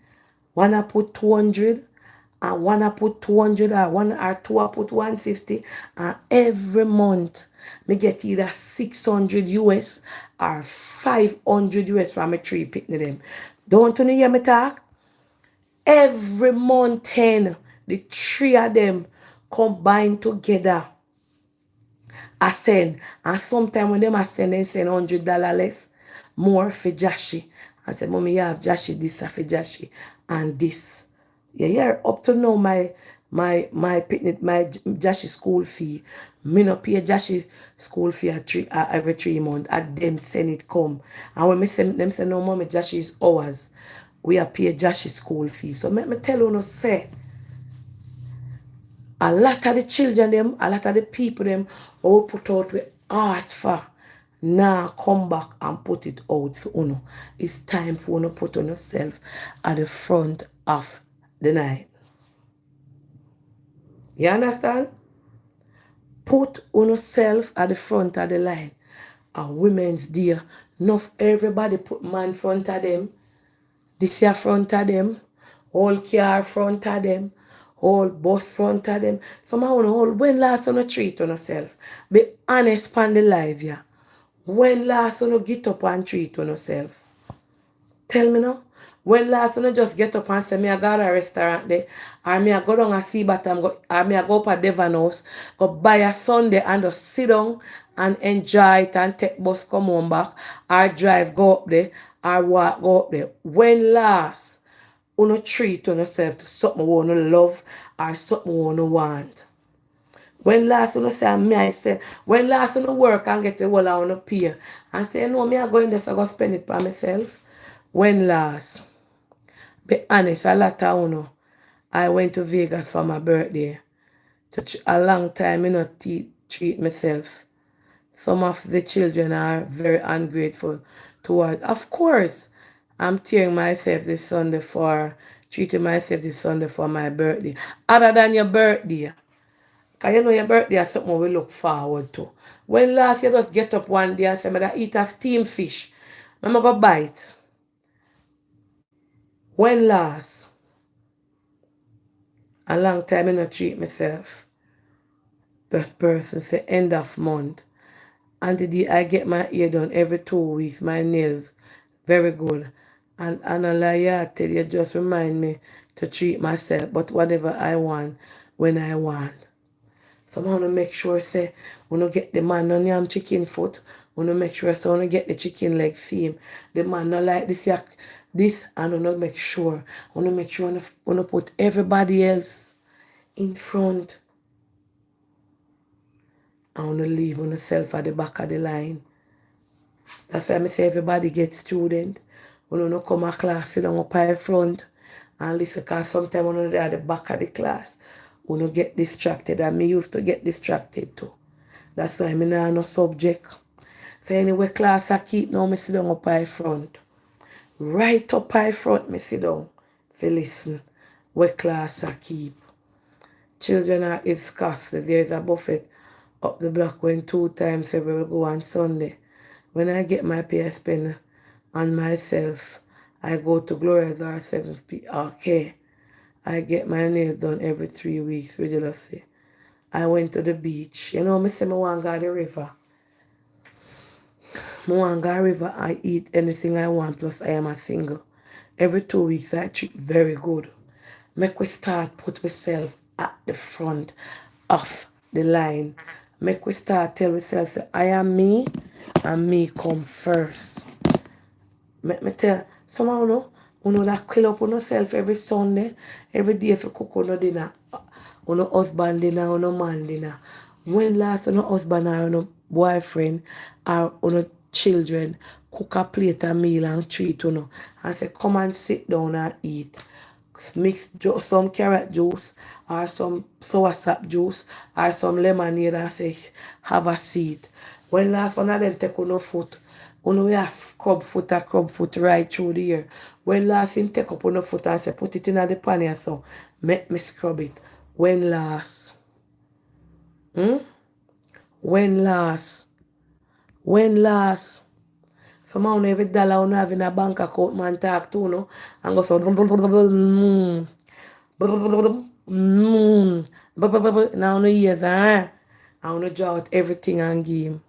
one I put 200, and one I put 200 or one or two I put 150. And every month me get either 600 US or 500 US from my tree picking them. Don't you hear me talk? Every month 10, the three of them combine together. I send. And sometimes when them I send, they send $100 less more for Jashi. I said, Mommy, you have Jashi this for Jashi and this. Yeah, up to now my picnic, my Jashi school fee. Me no pay Jashi school fee every 3 months. And them send it come. And when me send them say, no, Mommy, Jashi is ours. We are pay Jashi school fee. So let me tell you no say. A lot of the children them, a lot of the people them, all put out with art for. Now come back and put it out for uno. It's time for uno put on yourself at the front of the line. You understand? Put on yourself at the front of the line. A women's day. Not everybody put man front of them. This year front of them. All car front of them. Whole bus front of them. Somehow when last on a treat on yourself. Be honest on the life, yeah. When last on get up and treat on yourself. Tell me now. When last on just get up and say me I go to a restaurant there. Or me I go down and see bottom or me I go up at Devon House. Go buy a Sunday and just sit down and enjoy it and take bus come home back. Or drive go up there. Or walk go up there. When last you treat on yourself to something you want to love or something you want to want. When last you say, I say, when last you work and get the whole I want to pay. And say, no, me I go in there so I go spend it by myself. When last? Be honest, a lot of you I went to Vegas for my birthday. A long time I not treat myself. Some of the children are very ungrateful toward. Of course, I'm tearing myself this Sunday for treating myself this Sunday for my birthday. Other than your birthday. Because you know your birthday is something we look forward to. When last you just get up one day and say, I'm eat a steamed fish. I'm going to bite. When last? A long time I not treat myself. This person say end of month. And the day I get my hair done every 2 weeks, my nails, very good. And I tell you, just remind me to treat myself, but whatever I want, when I want. So I want to make sure, say, when I get the man on yam chicken foot, when I make sure, so when I get the chicken leg theme, the man not like this, this, and I want to make sure, when I put everybody else in front, I want to leave myself at the back of the line. That's why I say everybody gets student. When you come to class, sit down up in front and listen, because sometimes when you're at the back of the class, when you get distracted, and me used to get distracted too. That's why I'm not no subject. So anyway, class I keep now, I sit down up in front. Right up in front, me sit down for listen. What class I keep. Children are is costly. There's a buffet up the block when 2 times we will go on Sunday. When I get my PS pen on myself, I go to Gloria's or 7th Okay. I get my nails done every 3 weeks, religiously. I went to the beach. You know, I say I want to go to the river. I want to go to the river. I eat anything I want, plus I am a single. Every 2 weeks, I treat very good. Make we start put myself at the front of the line. Make we start tell myself, say, I am me, and me come first. Make me tell someone you that kill up on yourself every Sunday, every day if you cook on dinner, on husband dinner, on man dinner. When last on husband or on boyfriend or on children cook a plate a meal and treat you and say come and sit down and eat. Mix some carrot juice or some soursop juice or some lemonade and say have a seat. When last one of them take on no foot, we have crab foot right through the year. When last him take up on the foot and say put it in the pan here so make me scrub it. When last? When last? When last? Some of every dollar you have in a bank account man talk to and go so now no years I want to draw out everything and give him.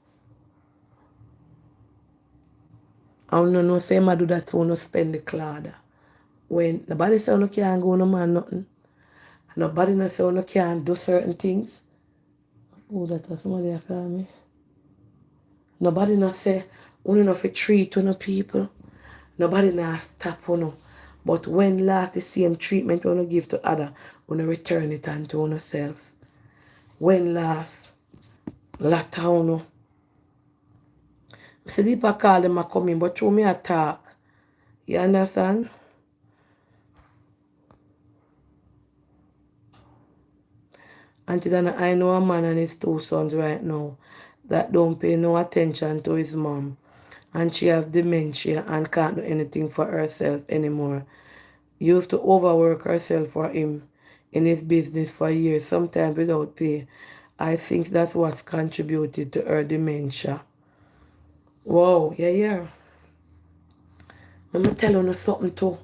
I want to know say I do that to spend the cloud. When nobody say you can't go no man nothing. Nobody no say you can't do certain things. Oh, that was somebody call me. Nobody no say you no fit treat no people. Nobody no stop you. But when last the same treatment you give to other, you return it unto yourself. When last, later you see people call them a come in, but through me a talk. You understand? Until then, I know a man and his 2 sons right now that don't pay no attention to his mom. And she has dementia and can't do anything for herself anymore. Used to overwork herself for him in his business for years, sometimes without pay. I think that's what's contributed to her dementia. Wow, yeah. Let me tell you something too.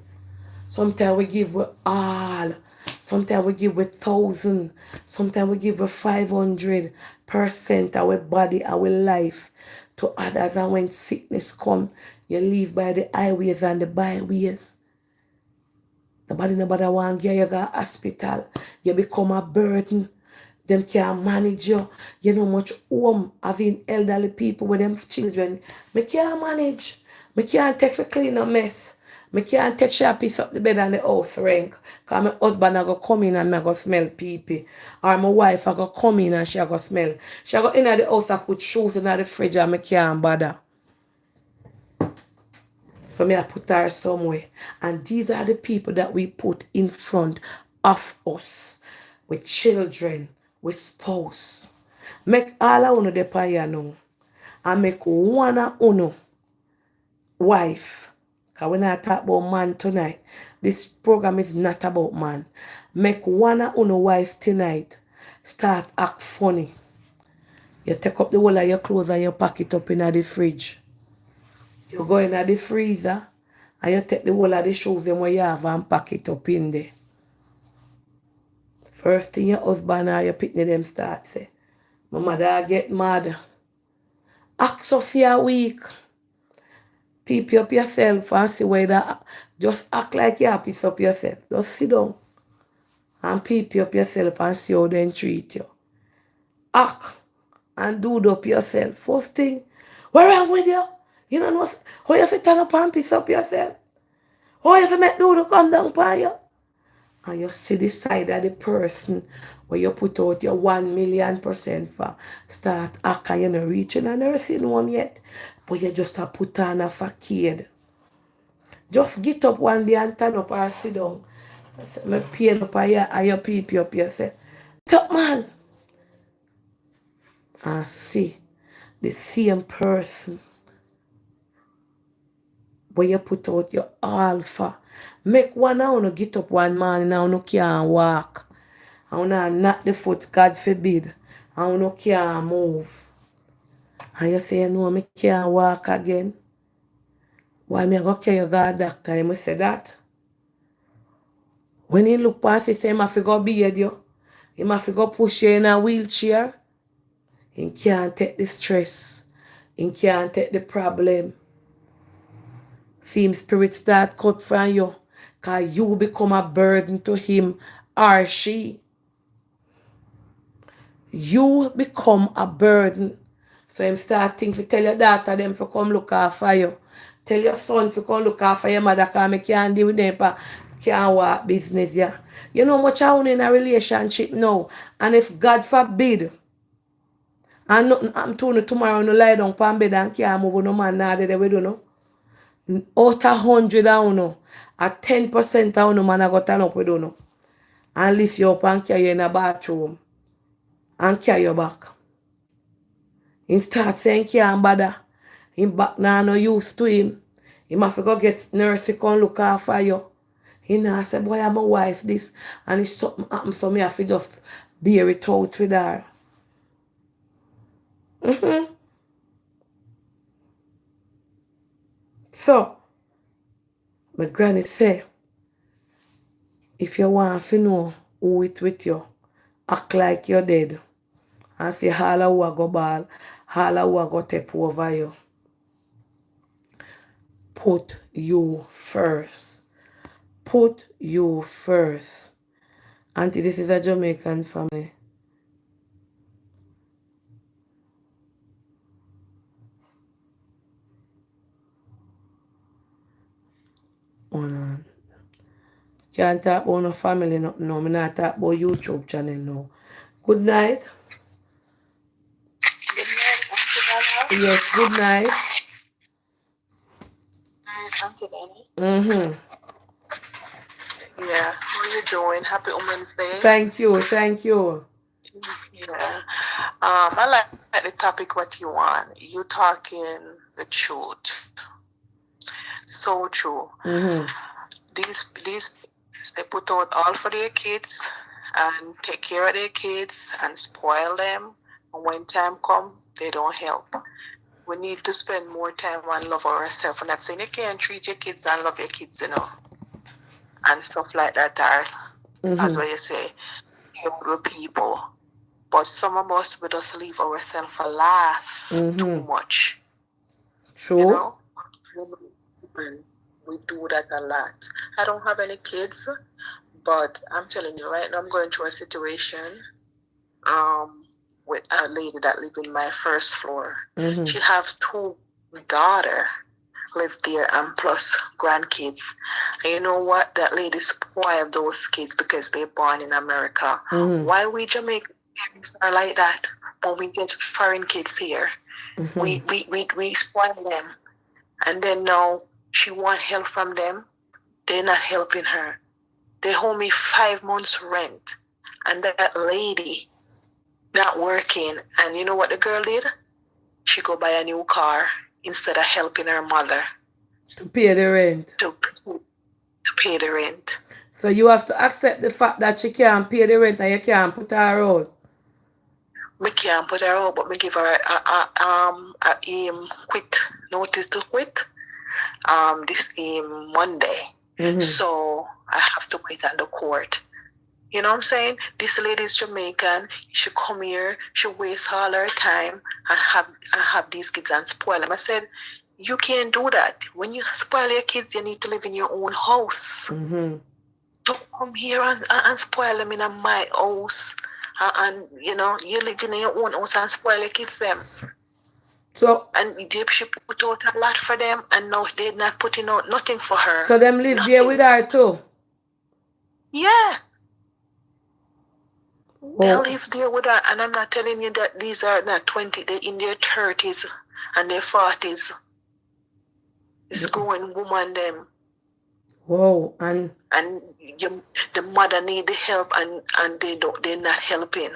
Sometimes we give with all. Sometimes we give with 1,000. Sometimes we give with 500% our body, our life to others. And when sickness come, you live by the highways and the byways. Nobody want to get you to hospital. You become a burden. Them can't manage you. You know much home having elderly people with them children. Me can't manage. Me can't take for clean a mess. Me can't take a piece up the bed and the house rank. Because my husband I go come in and I go smell pee. Or my wife I go come in and she go smell. She go in the house and put shoes in the fridge and me can't bother. So me I put her somewhere. And these are the people that we put in front of us, with children, with spouse. Make all of uno depend here now. And make one of uno wife. Because we're not talking about man tonight. This program is not about man. Make one of uno wife tonight start act funny. You take up the whole of your clothes and you pack it up in the fridge. You go in the freezer and you take the whole of the shoes them where you have and pack it up in there. First thing your husband or your picnic them start say, my mother get mad. Act so for a week. Peep up yourself and see whether just act like you piece up yourself. Just sit down and peep up yourself and see how they treat you. Act and do it up yourself. First thing, what wrong with you? You don't know how you fit turn up and piece up yourself. How you fit make do come down by you? And you see the side of the person where you put out your 1,000,000% for start act and you're not reaching a nursing home yet. But you just have put on a facade. Just get up one day and turn up or sit down. I say, me pain up and you peep up yourself. Top man. And see the same person where you put out your alpha. Make one of you get up one morning and you can't walk. And you knock the foot, God forbid. And you can't move. And you say, you know, me can't walk again. Why me go carry you go to doctor? You must say that. When he look past, he say, he must go beard you. He must go push you in a wheelchair. He can't take the stress. He can't take the problem. Him spirit start cut from you. Because you become a burden to him or she. You become a burden. So him start think to tell your daughter them to come look after you. Tell your son to come look after your mother because I can't deal with them for can't work business. Yeah. You know much I want in a relationship now. And if God forbid, and nothing happen to you tomorrow, no lie down on bed and can't move no man now they with you know. Out of 100 of you, at 10% of you man I got turn up with you. And lift you up and carry you in a bathroom. And carry you back. He start saying he can't bother. Him back now no used to him. He must go get nurse to come look after you. He now say, boy, I'm a wife this. And if something happens so me have to just bear it out with her. So, my granny say, if you want to know who it with you, act like you're dead. And say, all who a go ball, all who a go step over you. Put you first. Put you first. Auntie, this is a Jamaican family. Can't talk about no family no. I'm not talk about YouTube channel now. Good night. Good night, Auntie Dana. Yes, good night. Auntie Danny. Mm-hmm. Yeah, how are you doing? Happy Women's Day. Thank you, thank you. Yeah. I like the topic what you want. You talking the truth. So true. Mm-hmm. These they put out all for their kids and take care of their kids and spoil them. And when time come, they don't help. We need to spend more time and love ourselves. And not saying you can't treat your kids and love your kids, you know, and stuff like that are, as what you say, terrible people. But some of us would just leave ourselves for last too much. True. You know? And we do that a lot. I don't have any kids, but I'm telling you right now, I'm going through a situation with a lady that lives in my first floor. She have 2 daughters live there and plus grandkids. And you know what? That lady spoiled those kids because they're born in America. Why we Jamaican parents are like that? When we get foreign kids here, we spoil them. And then now she want help from them. They're not helping her. They owe me 5 months rent. And that lady not working. And you know what the girl did? She go buy a new car instead of helping her mother To pay the rent. to pay the rent. So you have to accept the fact that she can't pay the rent and you can't put her out. Me can't put her out, but me give her a quit notice to quit. This Monday. Mm-hmm. So I have to wait at the court. You know what I'm saying? This lady is Jamaican. She come here. She wastes all her time and have these kids and spoil them. I said, you can't do that. When you spoil your kids, you need to live in your own house. Mm-hmm. Don't come here and spoil them in my house. And you know, you live in your own house and spoil your kids them. So and she put out a lot for them, and now they're not putting out nothing for her. So them live there with her too? Yeah. Oh. They live there with her, and I'm not telling you that these are not 20, they're in their 30s and their 40s. It's growing woman them. Whoa, and the mother need the help, and they're not helping.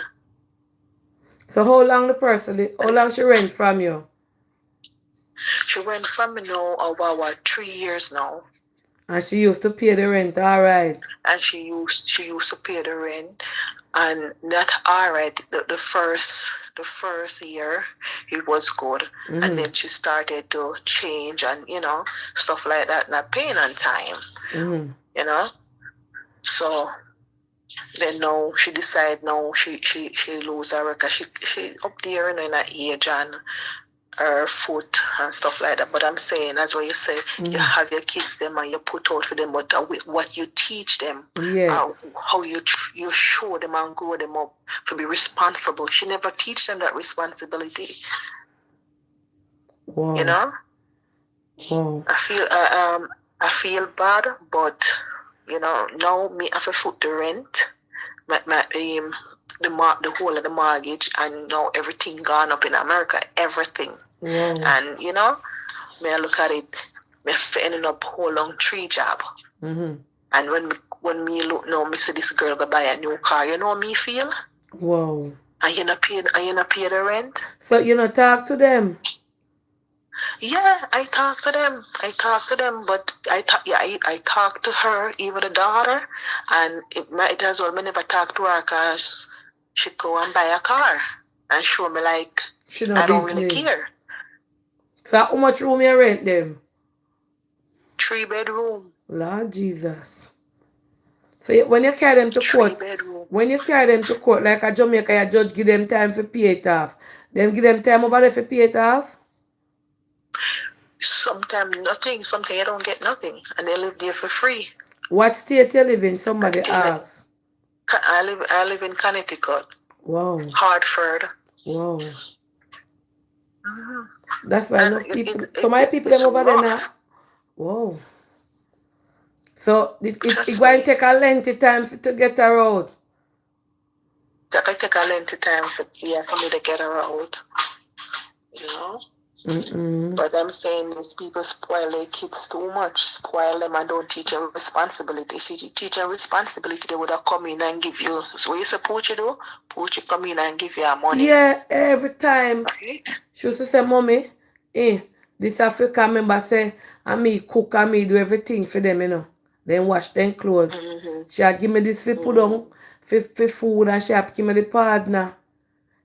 So how long the person, how long she rent from you? She rent from me now about 3 years now. And she used to pay the rent, all right. And she used to pay the rent, and not all right. The first year it was good, Mm-hmm. and then she started to change and stuff like that, not paying on time. Mm-hmm. So then now she decided now she lose her because she up there in her age and her foot and stuff like that. But I'm saying, as what you say, you have your kids them and you put out for them, but what you teach them, how you show them and grow them up to be responsible. She never teach them that responsibility. Wow. Wow. I feel bad, but now me have to foot the rent, the whole of the mortgage, and now everything gone up in America, everything. Wow. And me I look at it, me ending up whole long 3 job. Mm-hmm. And when me look now, me see this girl go buy a new car. You know how me feel? Wow. And you not pay the rent. So you not talk to them? Yeah, I talk to them, but I talk to her, even the daughter, and it might as well me never talk to her because she go and buy a car and show me like I don't really care. So how much room you rent them? 3 bedroom. Lord Jesus. So when you carry them to court, 3 bedroom. when you carry them to court, like a Jamaica, your judge give them time for pay it off. Then give them time over there for pay it off? Sometimes nothing. Sometimes you don't get nothing, and they live there for free. What state you live in? Somebody asks. I live in Connecticut. Wow. Hartford. Wow. Mm-hmm. That's why enough people. So many people them over there now. Wow. So it going to take a lengthy time to get her out. It can take a lengthy time for me to get her out. Mm-mm. But I'm saying these people spoil their kids too much, spoil them and don't teach them responsibility. See, teach them responsibility, they would have come in and give you. So what you say Poochie do? Poochie come in and give you money. Yeah, every time. Right? She used to say, Mommy, this African member say, and me cook and me do everything for them, Then wash them clothes. Mm-hmm. She had give me this for put on for food, and she had give me the partner.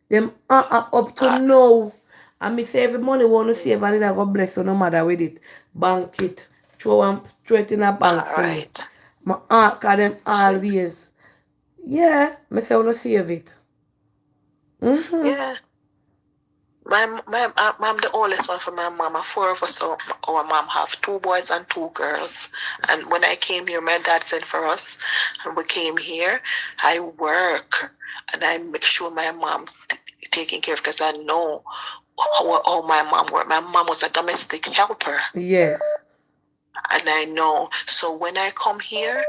Them up to now. And me say every money want to save, and then I go bless you no matter with it. Bank it. Throw it in a bank for me. My aunt call them always. Yeah, me say I want to save it. Mm-hmm. Yeah. I'm the oldest one for my mama. 4 of us, so our mom have 2 boys and 2 girls. And when I came here, my dad sent for us, and we came here. I work, and I make sure my mom taking care of, because I know how my mom worked. My mom was a domestic helper. Yes. And I know. So when I come here,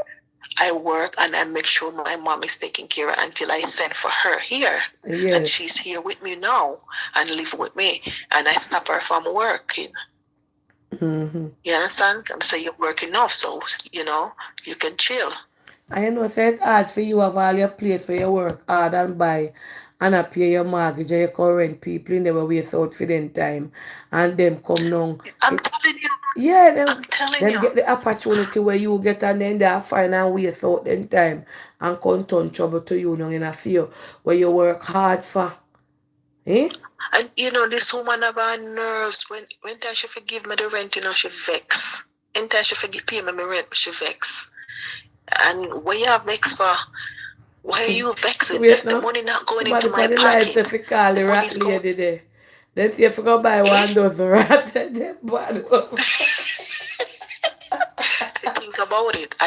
I work and I make sure my mom is taken care of until I send for her here. Yes. And she's here with me now and live with me. And I stop her from working. Mm-hmm. You understand? So you're working off, so you can chill. I know say it's hard for you have all your place where you work hard and buy and I pay your mortgage or your current people in never waste out for them time and them come down. I'm telling you. Yeah, I'm telling them you. get the opportunity where you get and then they find and waste out them time and come turn trouble to you now in a fear where you work hard for. Eh? And this woman have her nerves. When time she forgive me the rent, she vex. In time she forgive pay me my rent, she vex. And what you have vex for? Why are you So vexing? wait The now. money not going into Somebody my put the lights pocket. if you call The the rat money's going. lady there. Let's see if you go buy Eh? one dozen rat them bad.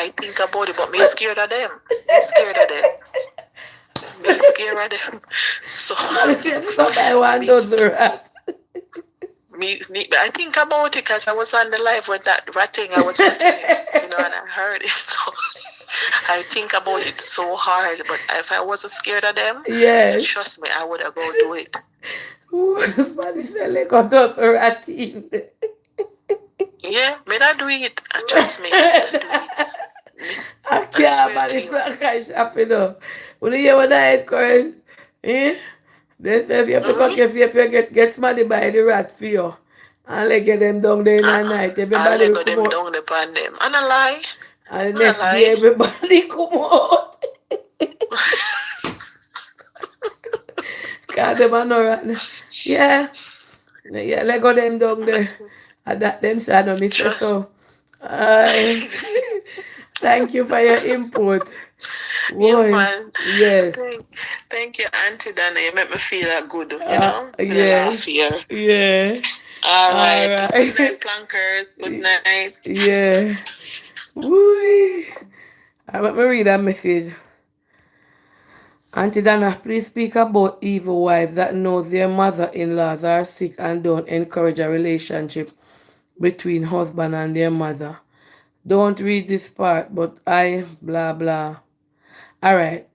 I think about it. But me scared of them. Me scared of them. Me scared of them. So Somebody say if you go buy one me dozen rat. I think about it because I was on the live with that ratting. I was watching it, and I heard it. So I think about it so hard. But if I wasn't scared of them, Yes. trust me, I would have go do it. Somebody say like a dozen rat in there. Yeah, me not do it. Trust me, me not do it. I I can't swear man, to it's you. not cash shop, you know. When you hear what I head current, eh? They say if you pick up Mm-hmm. your see if you get money by the rat for you. And like get them down there in the night. I'll Everybody let will go come them out. down upon them. And I lie. And the And I next day lie. everybody come out. Cause them are no rat. Yeah. Yeah, let go them down there. And that them sad on me say Trust. so. I thank you for your input. Yeah, Boy, man. yes. Thank you, Auntie Dana. You make me feel good, With a laugh Yes. here. Yeah. All All right. Good right. night, plankers. Good night. Yeah. Woo. I want me read that message. Auntie Dana, please speak about evil wives that knows their mother-in-laws are sick and don't encourage a relationship between husband and their mother. Don't read this part, but I blah blah. All right,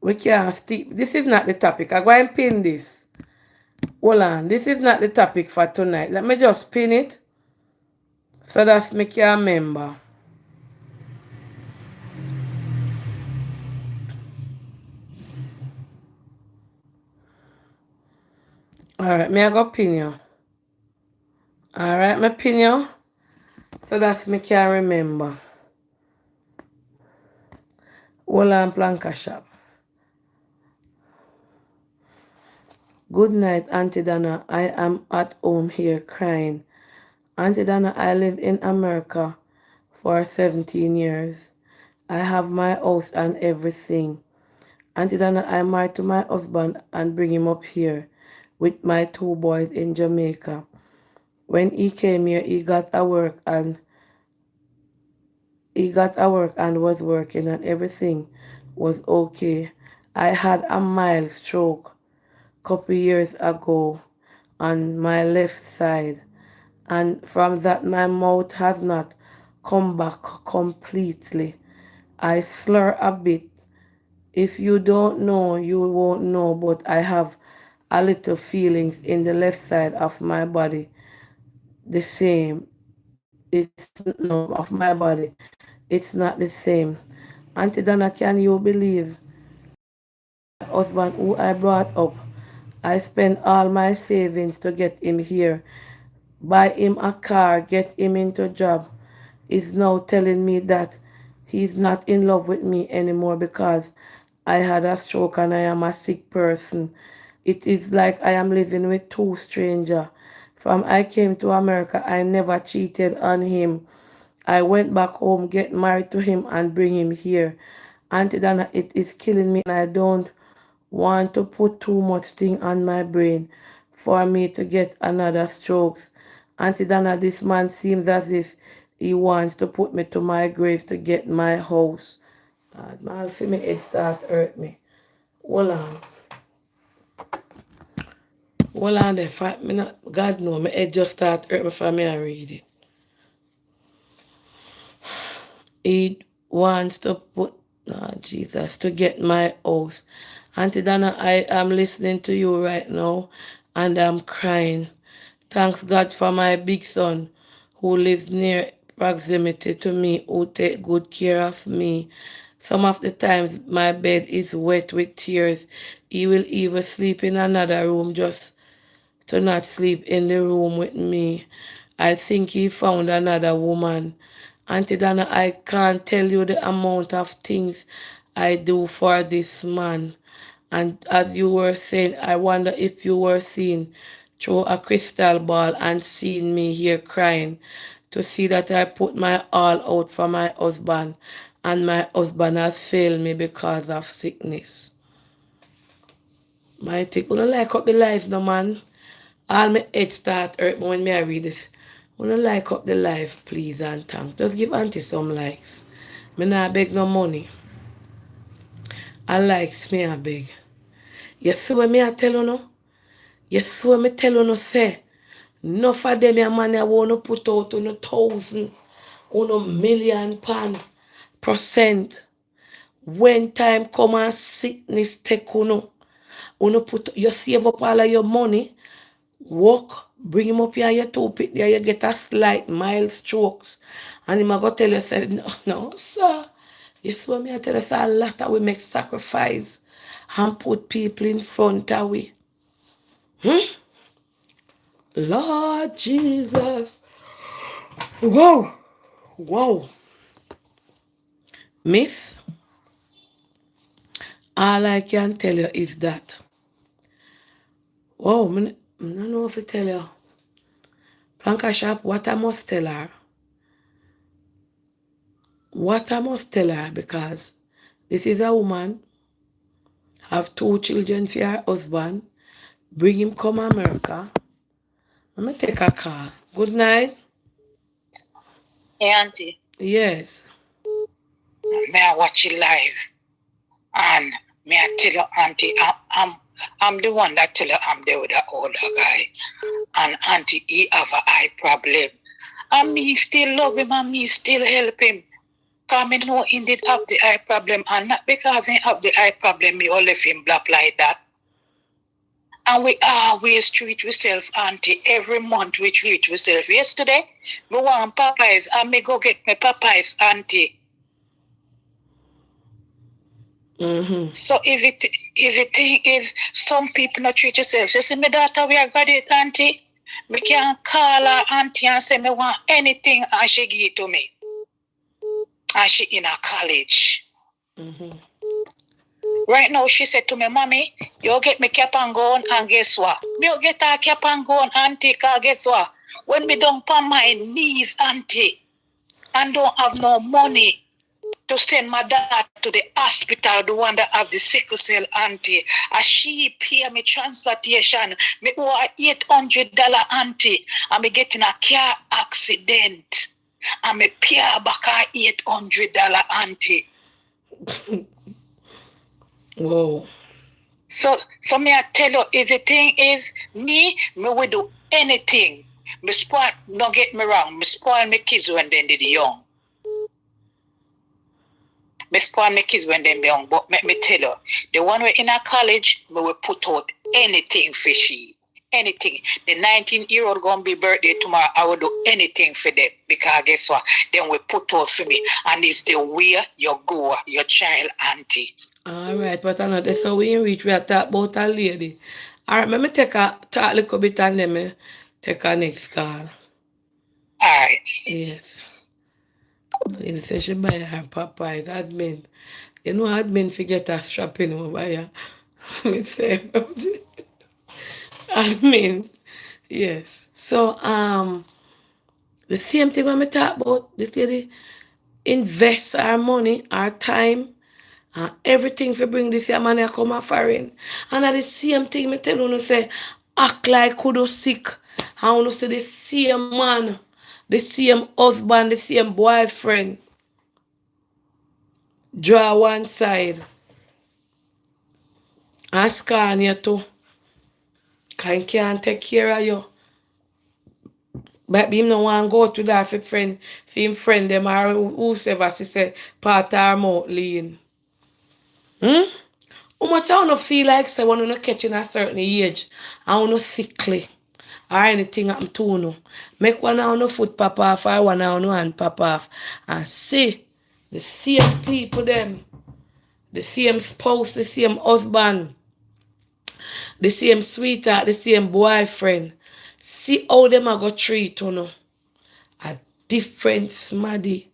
we can't stick. This is not the topic. I go and pin this. Hold on, this is not the topic for tonight. Let me just pin it so that me can remember. All right, me I go pin you. All right, me pin you so that me can remember. Hold on, Planka Shop. Good night, Auntie Dana. I am at home here crying. Auntie Dana, I live in America for 17 years. I have my house and everything. Auntie Dana, I'm married to my husband and bring him up here with my two boys in Jamaica. When he came here, he got a work and was working and everything was okay. I had a mild stroke couple years ago on my left side, and from that my mouth has not come back completely. I slur a bit. If you don't know, you won't know, but I have a little feelings in the left side of my body. The same. It's no of my body. It's not the same. Auntie Dana, can you believe husband who I brought up? I spent all my savings to get him here, buy him a car, get him into job. Is now telling me that he's not in love with me anymore because I had a stroke and I am a sick person. It is like I am living with two strangers. From I came to America, I never cheated on him. I went back home, get married to him, and bring him here. Auntie Dana, it is killing me, and I don't want to put too much thing on my brain for me to get another strokes. Auntie Dana, this man seems as if he wants to put me to my grave to get my house. Man, feel me head start hurt me. Hold on. Hold on there. Me not, God know, my head just start hurt me for me I read it. He wants to put, oh, Jesus, to get my house. Auntie Dana, I am listening to you right now and I'm crying. Thanks God for my big son who lives proximity to me who take good care of me. Some of the times my bed is wet with tears. He will even sleep in another room just to not sleep in the room with me. I think he found another woman. Auntie Donna, I can't tell you the amount of things I do for this man. And as you were saying, I wonder if you were seeing through a crystal ball and seeing me here crying to see that I put my all out for my husband and my husband has failed me because of sickness. My think, you like up the life, no man. All my head start hurt when me I read this. Wanna like up the life, please and thanks. Just give auntie some likes. Me not beg no money. I likes me I beg. You see what me I tell you no? You see what me tell you no say? No for them your money I wanna put out on 1,000, on 1,000,000%. When time come and sickness take uno put you save up all of your money. Walk, bring him up here, you two pit there, you get a slight mild strokes. And him a go tell you, say, no, no, sir. You see me, I tell you, say, a lot of we make sacrifice and put people in front of we. Lord Jesus. Whoa, whoa. Miss, all I can tell you is that, whoa, I don't know if I tell you. Planka Shop, what I must tell her, because this is a woman, have 2 children for her husband, bring him come America. Let me take a call. Good night. Hey, auntie, Yes. may I watch it live? And may I tell you, auntie, I'm the one that tell you I'm there with the older guy. And auntie, he have a eye problem. And me still love him and me still help him. Because me know he did have the eye problem. And not because he have the eye problem, me all left him black like that. And we always treat ourselves, auntie. Every month we treat ourselves. Yesterday, we want Popeyes and me go get my Popeyes, auntie. Mm-hmm. So if the thing is some people not treat themselves. You see my daughter, we are graduate auntie. Me can call her auntie and say me want anything and she give it to me. And she in a college. Mm-hmm. Right now she said to me, Mommy, you get me cap and go on and guess what? Me you get her cap and go on auntie, cause guess what? When me down on my knees, auntie, and don't have no money to send my dad to the hospital, the one that have the sickle cell auntie. As she pay me transportation, me owe $800 auntie, and me getting a car accident. And me pay back $800 auntie. Whoa. So me I tell you, is the thing is me will do anything. Me spoil, don't get me wrong, me spoil my kids when they did young. Me spoil my kids when they young, but let me tell you, the one we in a college, we will put out anything for she. Anything. The 19-year-old gonna be birthday tomorrow, I will do anything for them. Because guess what? Then we put out for me. And it's the way you go, your child auntie. All right, but I know that's how we reach. We are talk about a lady. All right, let me take a talk a little bit and then me take a next call. Alright. Yes. Lady said she buy her Popeyes admin. You know admin forget her shopping over here. Me say admin. Yes. So the same thing when we talk about this lady invest our money, our time, and everything for bring this here money come a foreign. And at the same thing me tell you say act like kudo sick. And you see the same man, the same husband, the same boyfriend. Draw one side. And scan you too. Cause he can't take care of you. But him no want go to that for friend, for him friend them or whosoever she say part her mouth lean. How much I wanna feel like say when you catching a certain age and you sickly. or anything happen to you. Make one of your foot pop off or one of your hand pop off. And see the same people them, the same spouse, the same husband, the same sweetheart, the same boyfriend. See how them a go treat you. A different smaddy.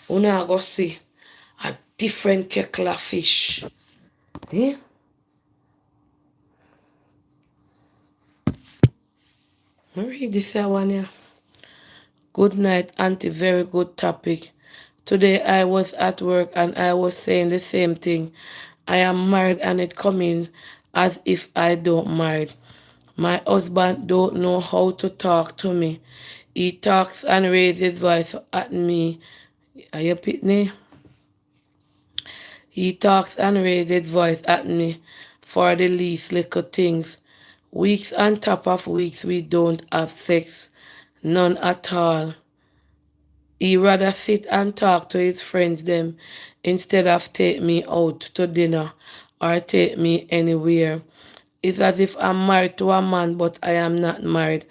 You a go see a different kettle of fish. Eh? Read this one here. Good night, Auntie. Very good topic. Today I was at work and I was saying the same thing. I am married and it coming as if I don't married. My husband don't know how to talk to me. He talks and raises his voice at me. Are you pitney? He talks and raises his voice at me for the least little things. Weeks on top of weeks we don't have sex. None at all. He rather sit and talk to his friends them instead of take me out to dinner or take me anywhere. It's as if I'm married to a man, but I am not married.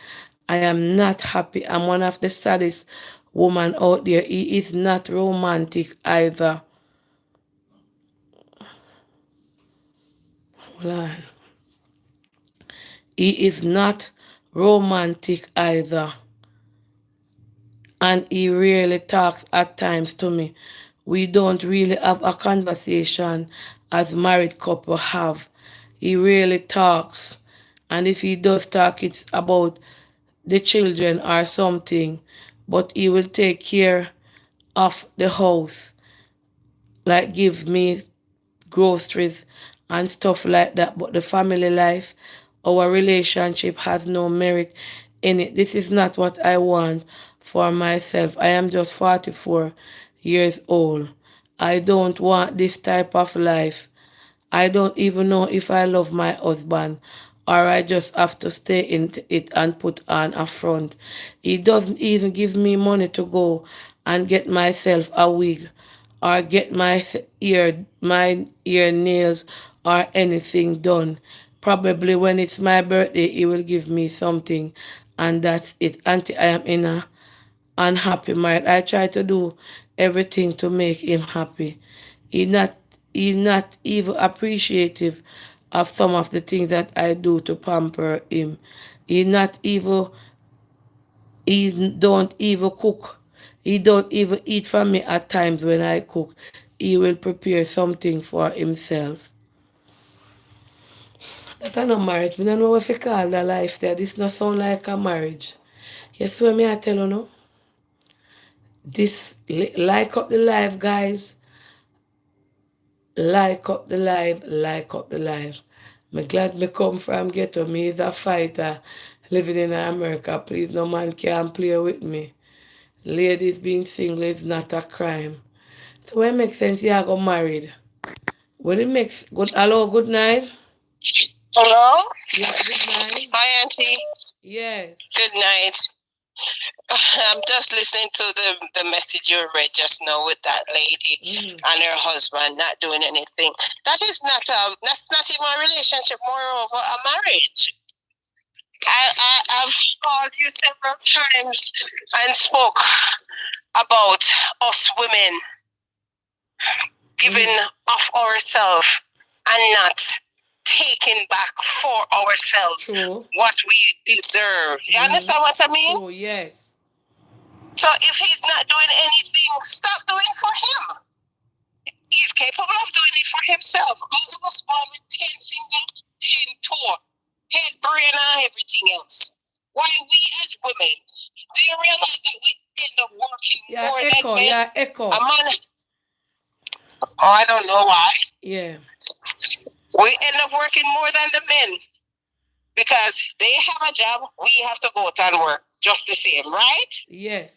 I am not happy. I'm one of the saddest woman out there. He is not romantic either. Hold on. He is not romantic either. And he really talks at times to me. We don't really have a conversation as married couple have. He really talks. And if he does talk, it's about the children or something. But he will take care of the house, like give me groceries and stuff like that. But the family life, our relationship has no merit in it. This is not what I want for myself. I am just 44 years old. I don't want this type of life. I don't even know if I love my husband or I just have to stay in it and put on a front. He doesn't even give me money to go and get myself a wig or get my ear nails or anything done. Probably when it's my birthday he will give me something and that's it. Until I am in a unhappy marriage. I try to do everything to make him happy. He not he not even appreciative of some of the things that I do to pamper him. He not even he don't even cook. He don't even eat from me at times when I cook. He will prepare something for himself. That a no marriage. Me don't know what you call the lifestyle. This not sound like a marriage. Yes, what me I tell you no? This like up the life, guys. Like up the life, like up the life. Me glad me come from ghetto. Me is a fighter living in America. Please, no man can play with me. Ladies being single is not a crime. So when it makes sense, you go married. When it makes good hello, good night. Hello? Yes, good night. Hi, Auntie. Yes. Good night. I'm just listening to the message you read just now with that lady and her husband not doing anything. That's not even a relationship, moreover a marriage. I've called you several times and spoke about us women giving of ourselves and not taking back for ourselves what we deserve. You understand what I mean? Oh, yes. So if he's not doing anything, stop doing for him. He's capable of doing it for himself. All of us born with 10 fingers, 10 toe, head, brain, and everything else. Why we as women, do you realize that we end up working more than men? Yeah, echo. A man, I don't know why. Yeah. We end up working more than the men. Because they have a job, we have to go out and work just the same, right? Yes.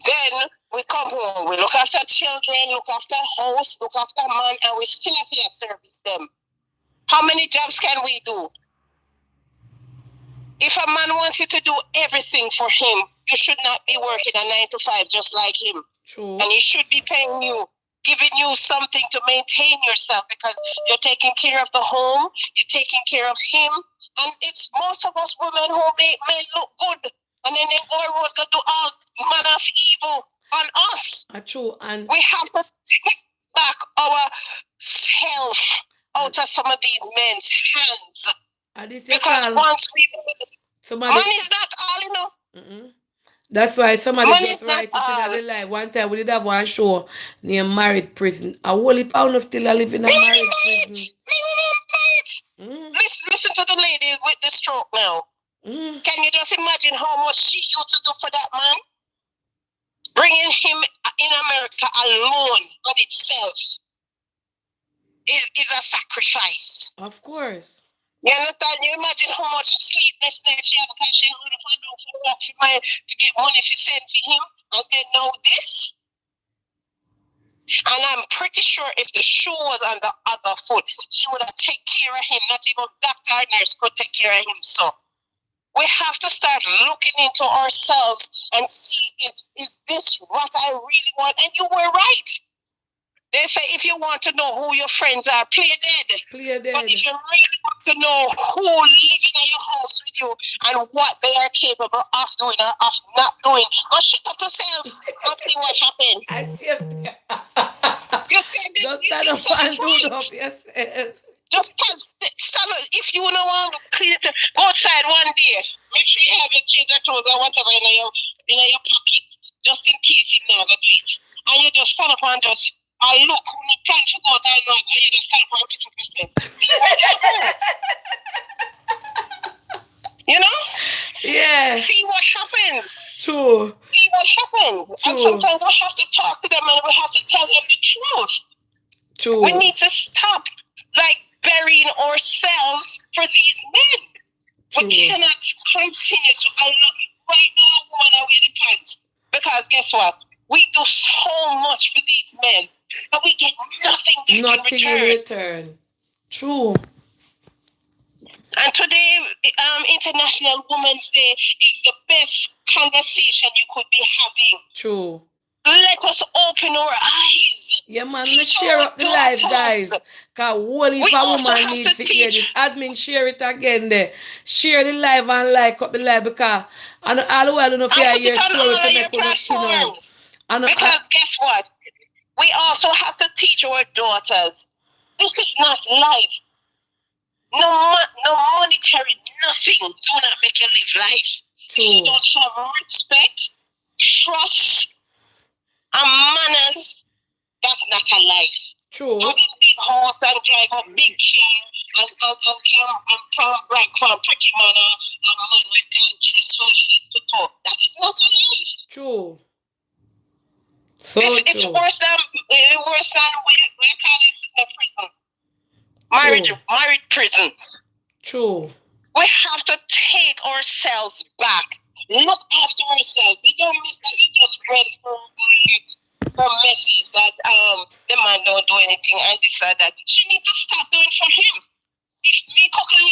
Then we come home, we look after children, look after house, look after man, and we still have to service them. How many jobs can we do? If a man wants you to do everything for him, you should not be working a 9 to 5 just like him. True. And he should be paying you, giving you something to maintain yourself because you're taking care of the home, you're taking care of him, And it's most of us women who make men look good. And then they go around to do all manner of evil on us. True. And we have to take back our self out of some of these men's hands. Because once we money is not all, you know. Mm-mm. That's why somebody just write it in the live. One time we did have one show near Married Prison. A whole heap of still live in a married prison. Listen to the lady with the stroke now. Can you just imagine how much she used to do for that man? Bringing him in America alone on itself is a sacrifice. Of course. You understand? You imagine how much sleeplessness she had because she would have to work to get money to send to him, and then know this. And I'm pretty sure if the shoe was on the other foot, she would have taken care of him. Not even doctor or nurse could take care of him. So we have to start looking into ourselves and see if is this what I really want. And you were right. They say if you want to know who your friends are, play dead. Play dead. But if you really want to know who living in your house with you and what they are capable of doing or of not doing, go shut up yourself and see what happens. You said just stand up and do it up yourself. Just stand up. If you don't want to clean it, go outside one day. Make sure you have your change of clothes or whatever in your pocket, just in case you never do it. And you just stand up and just look, when you plan to go down and you just stand up and piss up yourself. See what happens. You know? Yeah. See what happens. True. See what happens. True. And sometimes we have to talk to them and we have to tell them the truth. True. We need to stop burying ourselves for these men. True. We cannot continue to allow right now I want to wear the pants. Because guess what? We do so much for these men, but we get nothing in return. True. And today, International Women's Day is the best conversation you could be having. True. Let us open our eyes. Yeah, man, let's share up the live, guys. Because whole heap of women need to hear this. Admin, share it again there. Share the live and like up the live because and all the while I don't know if you hear stories to make platforms. Because guess what? We also have to teach our daughters. This is not life. No monetary, nothing. Do not make you live life. True. You don't have respect, trust, and manners. That's not a life. True. Having big house and drive a big car and brag for a pretty man and a man with can dress from head to toe. That is not a life. True. So it's worse than we call it the prison. Married prison. True. We have to take ourselves back. Look after ourselves. We don't miss that you just read for messages that the man don't do anything and this or that. She need to stop doing for him. If me cooking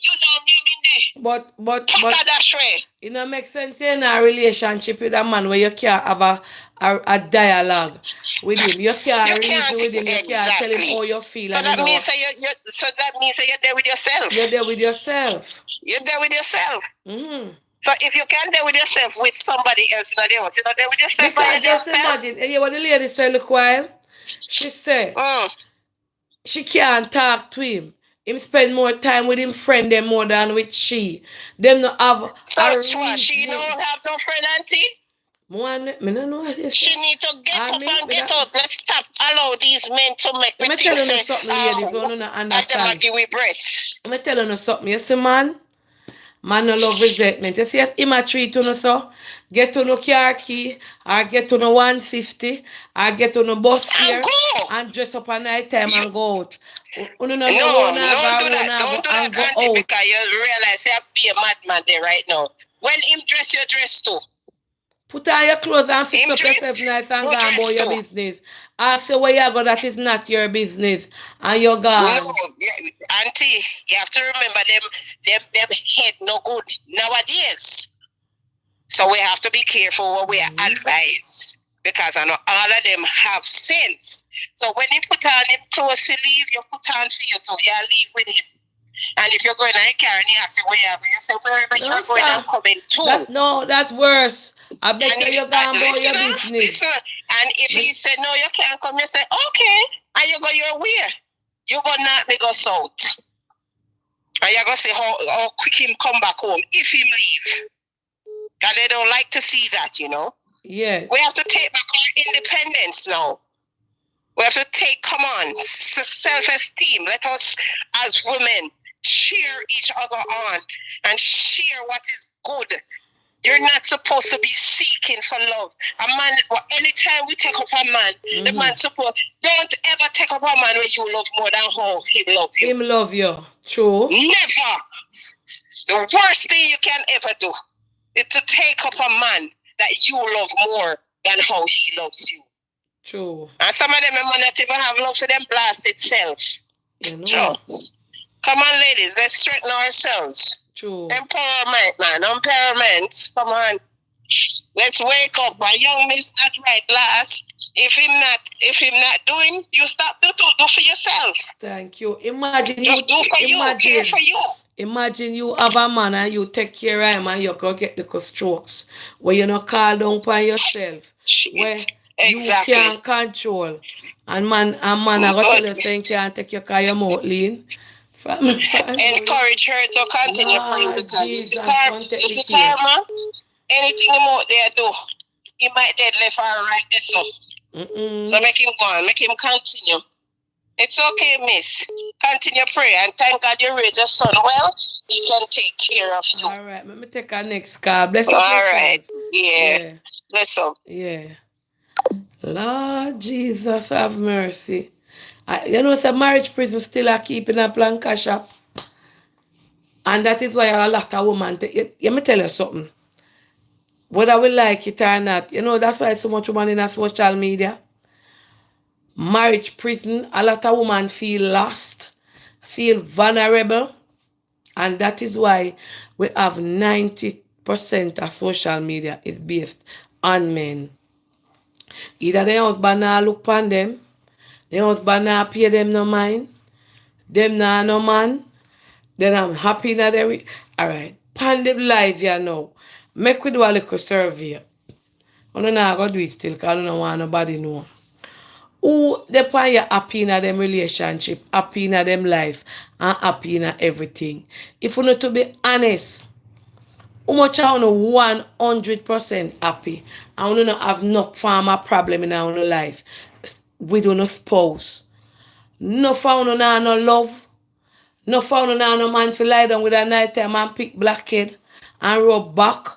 you don't name in there. But that way. It don't make sense in a relationship with a man where you can't have a dialogue with him. You can't reason with him. You can't tell him how you feel. So that means that you're there with yourself. You're there with yourself. You're there with yourself. Mm-hmm. So if you can't there with yourself with somebody else, you're not there with yourself. Because just imagine, and you what the lady said look while? She said she can't talk to him. Him spend more time with him friend them more than with she. Them not have she don't have no friend, auntie? Me no know she need to get up and get out. Let's stop allow these men to make me tell you something, ladies, you don't understand. Let me tell you something. You see, man no love resentment. You see if him a treat you so, get to no car key, or get to no 150, or get to no bus here, and dress up at night time and go out. Don't do that, auntie, because you realize you have to be a madman there right now. When him dress, you dress too. Put on your clothes and fix up yourself nice and go about your business. Ask you where you go, that is not your business. And you're gone. No, auntie, you have to remember them head no good nowadays. So we have to be careful what we advise. Because I know all of them have sense. So when you put on him clothes to leave, you put on for you too. You leave with him. And if you're going to a car and you ask you where you're going, you say, wherever No, you're going, I'm sir. coming too. That worse. I bet And you if you gone about your business. listen, and if he said no, you can't come, you say, okay, and you go your way. You go north, they go south. And you go see how quick him come back home if him leave. Because they don't like to see that, you know. Yes. We have to take back our independence now. We have to take, come on, self-esteem. Let us, as women, cheer each other on and share what is good. You're not supposed to be seeking for love. A man, anytime we take up a man, the man don't ever take up a man where you love more than how he love you. Him love you. True. Never. The worst thing you can ever do is to take up a man that you love more than how he loves you. True. And some of them men not even have love for them blast itself. You know. Sure. Come on, ladies, let's strengthen ourselves. True. Empowerment, man. Empowerment. Come on. Let's wake up. My young miss that right last. If him not doing, you stop do for yourself. Thank you. Imagine Just do for you. Care for you. Imagine you have a man and you take care of him and you go get the strokes. Where you not call down by yourself. Where exactly. you can't control. And man I go tell you saying can't take your car your mouth lean. Encourage her to continue praying because it's the karma. Anything him out there do, he might dead left or right there so. So make him go on, make him continue. It's okay, miss. Continue prayer and thank God you raised your son well. He can take care of you. All right, let me take our next call. Bless up. All right. Yeah. Bless up. Yeah. Lord Jesus have mercy. You know, it's a marriage prison still are keeping a plank shop. And that is why a lot of women, let me tell you something. Whether we like it or not, you know, that's why so much women in a social media. Marriage prison, a lot of women feel lost, feel vulnerable. And that is why we have 90% of social media is based on men. Either their husband now look upon them, their husband now pay them no mind, them now no man, then I'm happy that they alright. Pan them live here now. Make we do a little survey. I don't know how to do it still because I don't want nobody know. Who they pan you happy in them relationship, happy in them life, and happy in everything. If you need to be honest, how much I want 100% happy. I want to have no farmer problem in our life. We do no spouse. No found no love. No found no man to lie down with a night time and pick blackhead and rub back.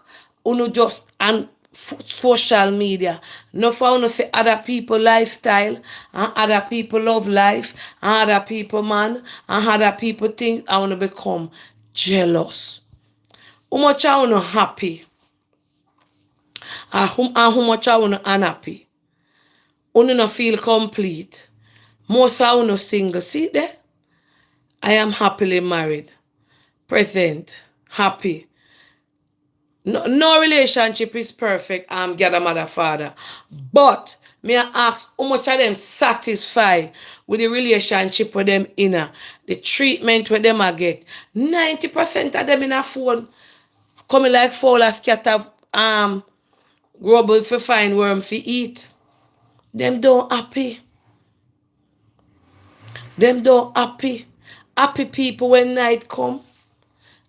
Uno just and social media. No found say other people lifestyle and other people love life and other people man and other people think I want to become jealous. How much I want to happy and how much I want to unhappy. You not feel complete. Most I want to single. See there? I am happily married. Present. Happy. No relationship is perfect. I'm God, mother, father. But may I ask how much of them satisfied with the relationship with them inner, the treatment with them I get. 90% of them in a phone coming like fall as cat of grubbles for find worm for eat. Them don't happy. Them don't happy. Happy people when night come.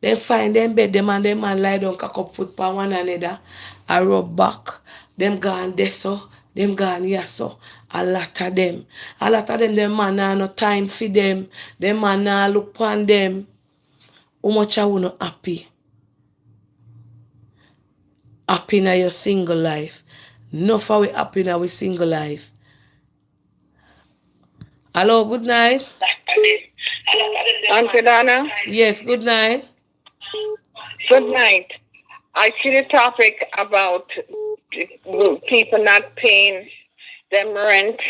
Then find them bed, them and them man lie down, cock up foot pa one another, a rub back. Them gone there so, them gone here so. A lot of them. A lot of them man nah no time for them. Them man nah look upon them. How much I wanna happy? Happy in your single life. No for we happy in our single life. Hello, good night. Auntie Donna? Yes, good night. Good night. I see the topic about people not paying them rent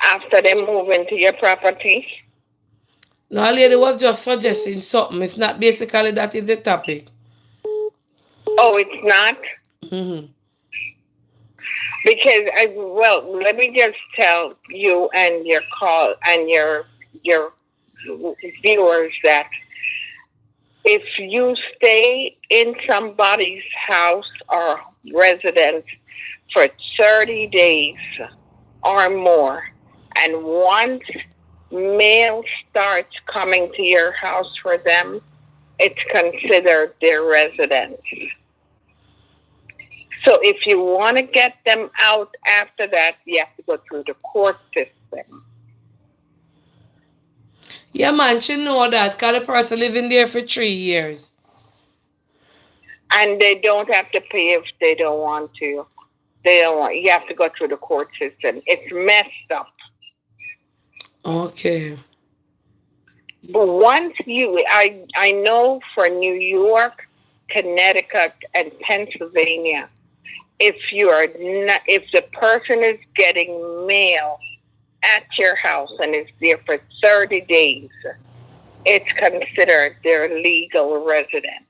after they move into your property. No, lady was just suggesting something. It's not basically that is the topic. Oh, it's not? Mm-hmm. Because let me just tell you and your call and your viewers that If you stay in somebody's house or residence for 30 days or more, and once mail starts coming to your house for them, it's considered their residence. So if you want to get them out after that, you have to go through the court system. Yeah, man, she know that because the person living there for 3 years. And they don't have to pay if they don't want to. They don't want. You have to go through the court system. It's messed up. Okay. But once I know for New York, Connecticut, and Pennsylvania, if the person is getting mail at your house and is there for 30 days, it's considered their legal residence.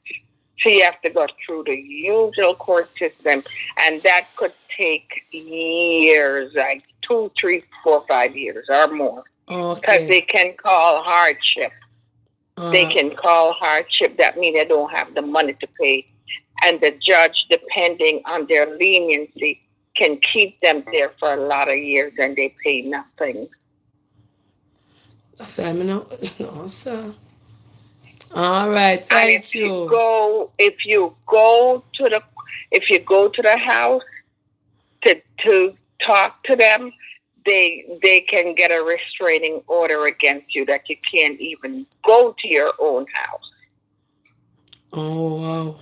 So you have to go through the usual court system, and that could take years, like 2, 3, 4, 5 years or more. Because Okay. they can call hardship. They can call hardship. That means they don't have the money to pay. And the judge, depending on their leniency, can keep them there for a lot of years and they pay nothing. I said, no, no, sir. All right, And thank if you you. go to the house to talk to them, they can get a restraining order against you that you can't even go to your own house. Oh, wow.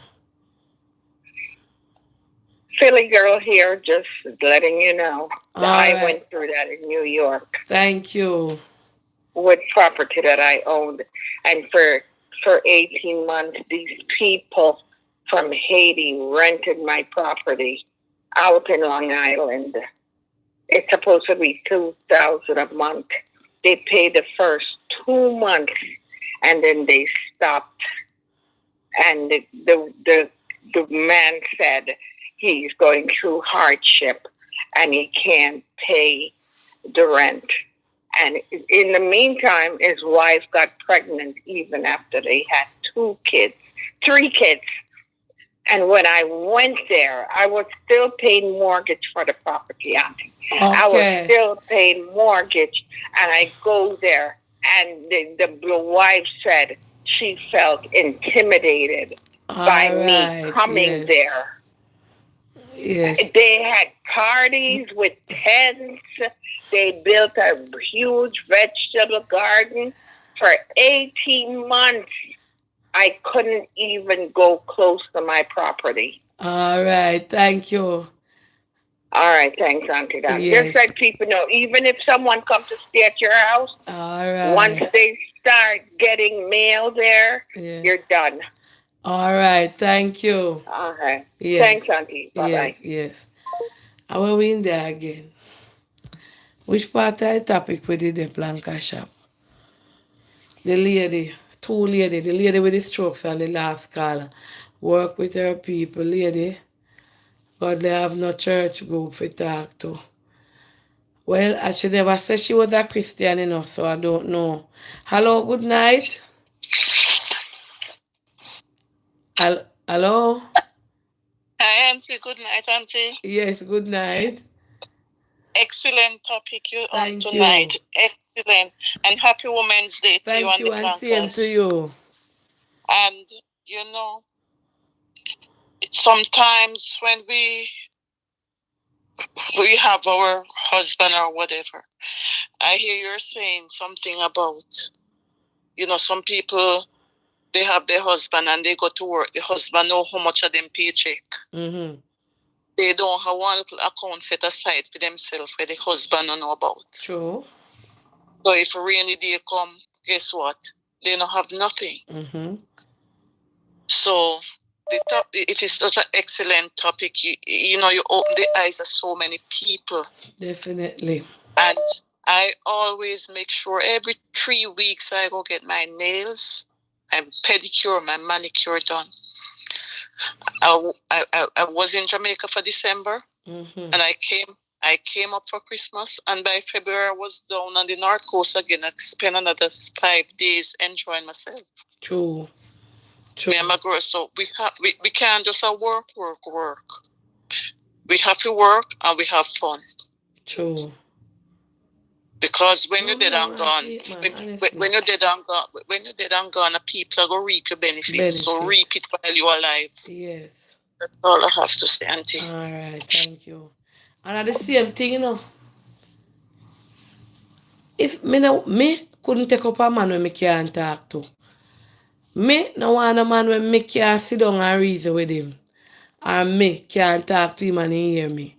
Philly girl here, just letting you know. All I right. went through that in New York Thank you. with property that I owned. And for 18 months, these people from Haiti rented my property out in Long Island. It's supposed to be $2,000 a month. They paid the first 2 months, and then they stopped. And the man said he's going through hardship, and he can't pay the rent. And in the meantime, his wife got pregnant even after they had 3 kids. And when I went there, I was still paying mortgage for the property, Auntie. I was Okay. still paying mortgage, and I go there, and the wife said she felt intimidated by All me right. coming Yes. there. Yes. They had parties with tents. They built a huge vegetable garden. For 18 months, I couldn't even go close to my property. All right. Thank you. All right, thanks, Auntie Don. Yes. Just let people know, even if someone comes to stay at your house, All once right. they start getting mail there, Yeah. you're done. All right. Thank you. All right. Yes. Thanks, Auntie. Bye-bye. Yes. How are we in there again? Which part of the topic we did the Blanca shop? The lady, the lady with the strokes on the last caller. Work with her people, lady. God, they have no church group to talk to. Well, she never said she was a Christian, so I don't know. Hello, good night. Hello? Hi, Auntie. Good night, Auntie. Yes, good night. Excellent topic you on Thank tonight. you. Excellent. And happy Women's Day to you Thank and you, the and same to Blancas. you. And, you know, sometimes when we have our husband or whatever, I hear you're saying something about, you know, some people, they have their husband and they go to work. The husband know how much of them paycheck. Mm-hmm. They don't have one little account set aside for themselves where the husband don't know about. True. So if a rainy day come, guess what? They don't have nothing. Mm-hmm. So it is such an excellent topic. You know, you open the eyes of so many people. Definitely. And I always make sure every 3 weeks I go get my nails and pedicure, my manicure done. I was in Jamaica for December, Mm-hmm. and I came up for Christmas, and by February I was down on the North Coast again. I spent another 5 days enjoying myself. True. True. Me and my girl, so we can't just work. We have to work and we have fun. True. Because when No, you me dead no and want gone, see it, man. when Honestly. you dead and gone, people are gonna reap your benefits. So Benefit. reap it while you're alive. Yes. That's all I have to say, Auntie. All right. Thank you. And at the same thing, you know, if me couldn't take up a man when me can't talk to. Me no want a man when me can't sit down and reason with him. And me can't talk to him and he hear me.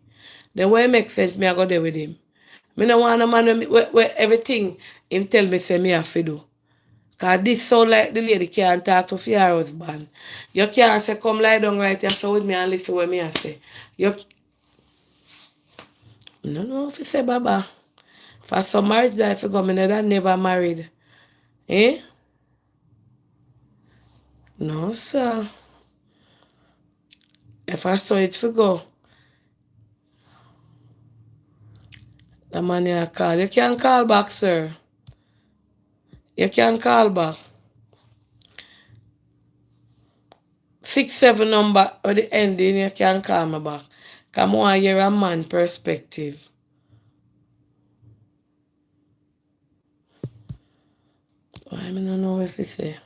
Then when it makes sense, me I go there with him. Me no want a man where everything him tell me say me have to do. Cause this sound like the lady can't talk to your husband. You can't say come lie down right here so with me and listen what me I say. You no if you say baba. For some marriage that if you go me never married. Eh? No sir. If I saw it for go. The man you call. You can call back, sir. You can call back. 67 number or the ending, you can call me back. Come on, hear a man perspective. I don't know if you say.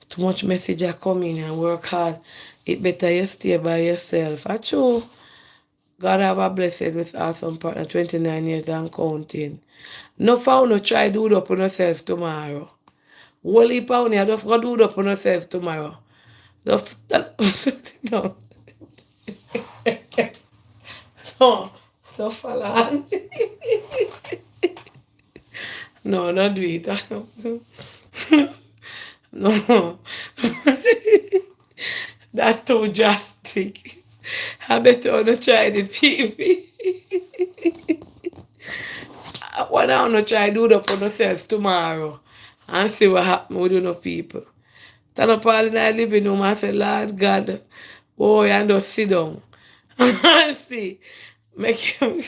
Too much message are coming and work hard. It better you stay by yourself. I true. God have a blessed with awesome partner, 29 years and counting. No found no try do it up on yourself tomorrow. Whole heap of you just go do it up on yourself tomorrow. Just no. No. So Falan. No, not do it. No. That too drastic. I better wanna try the PV. Why don't you try do it up on yourself tomorrow and see what happen with you people. Turn up all in the living room and say, Lord God, oh, and just sit down. And see. Make him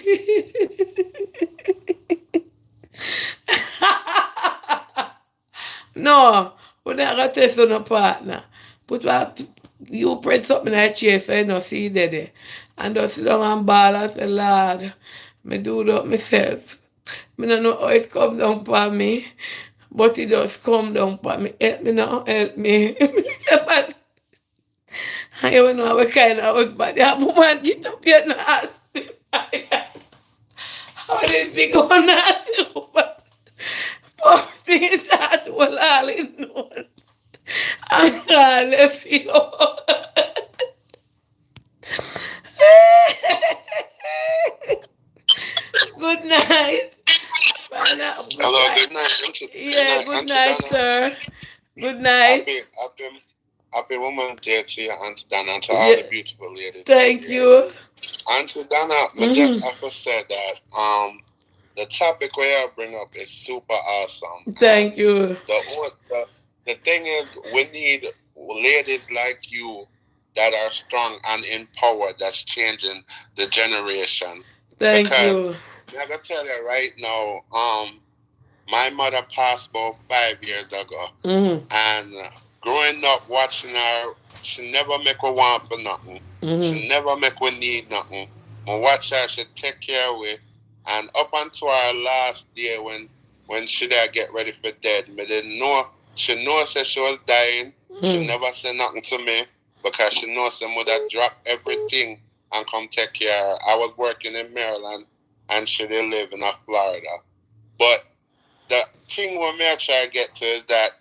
No, we're not gonna test on a partner. Put what you press something in that chair so you don't see it there. And just sit down and ball and say, Lord, me do it up myself. Me don't know how it come down for me, but it just come down for me. Help me now, help me. But I don't know what kind of husband that woman get up here and ask me. How this big one nasty woman? Posting it out all in nose. And God left you. Good night. Hello, good night. Yeah, good night, sir. Good night. Happy Women's Day to you, Auntie Dana, and to all the beautiful ladies. Thank you. Auntie Dana, I just have to say that the topic we are bring up is super awesome. Thank you. The thing is, we need ladies like you that are strong and empowered. That's changing the generation. Thank you. I gotta tell you right now, my mother passed about 5 years ago, and growing up watching her, she never make her want for nothing. She never make her need nothing. I watch her, she take care of it, and up until our last day when she there get ready for dead, me didn't know. She knows that she was dying. She never said nothing to me because she knows she would have dropped everything and come take care of her. I was working in Maryland and she did live in Florida. But the thing we may try to get to is that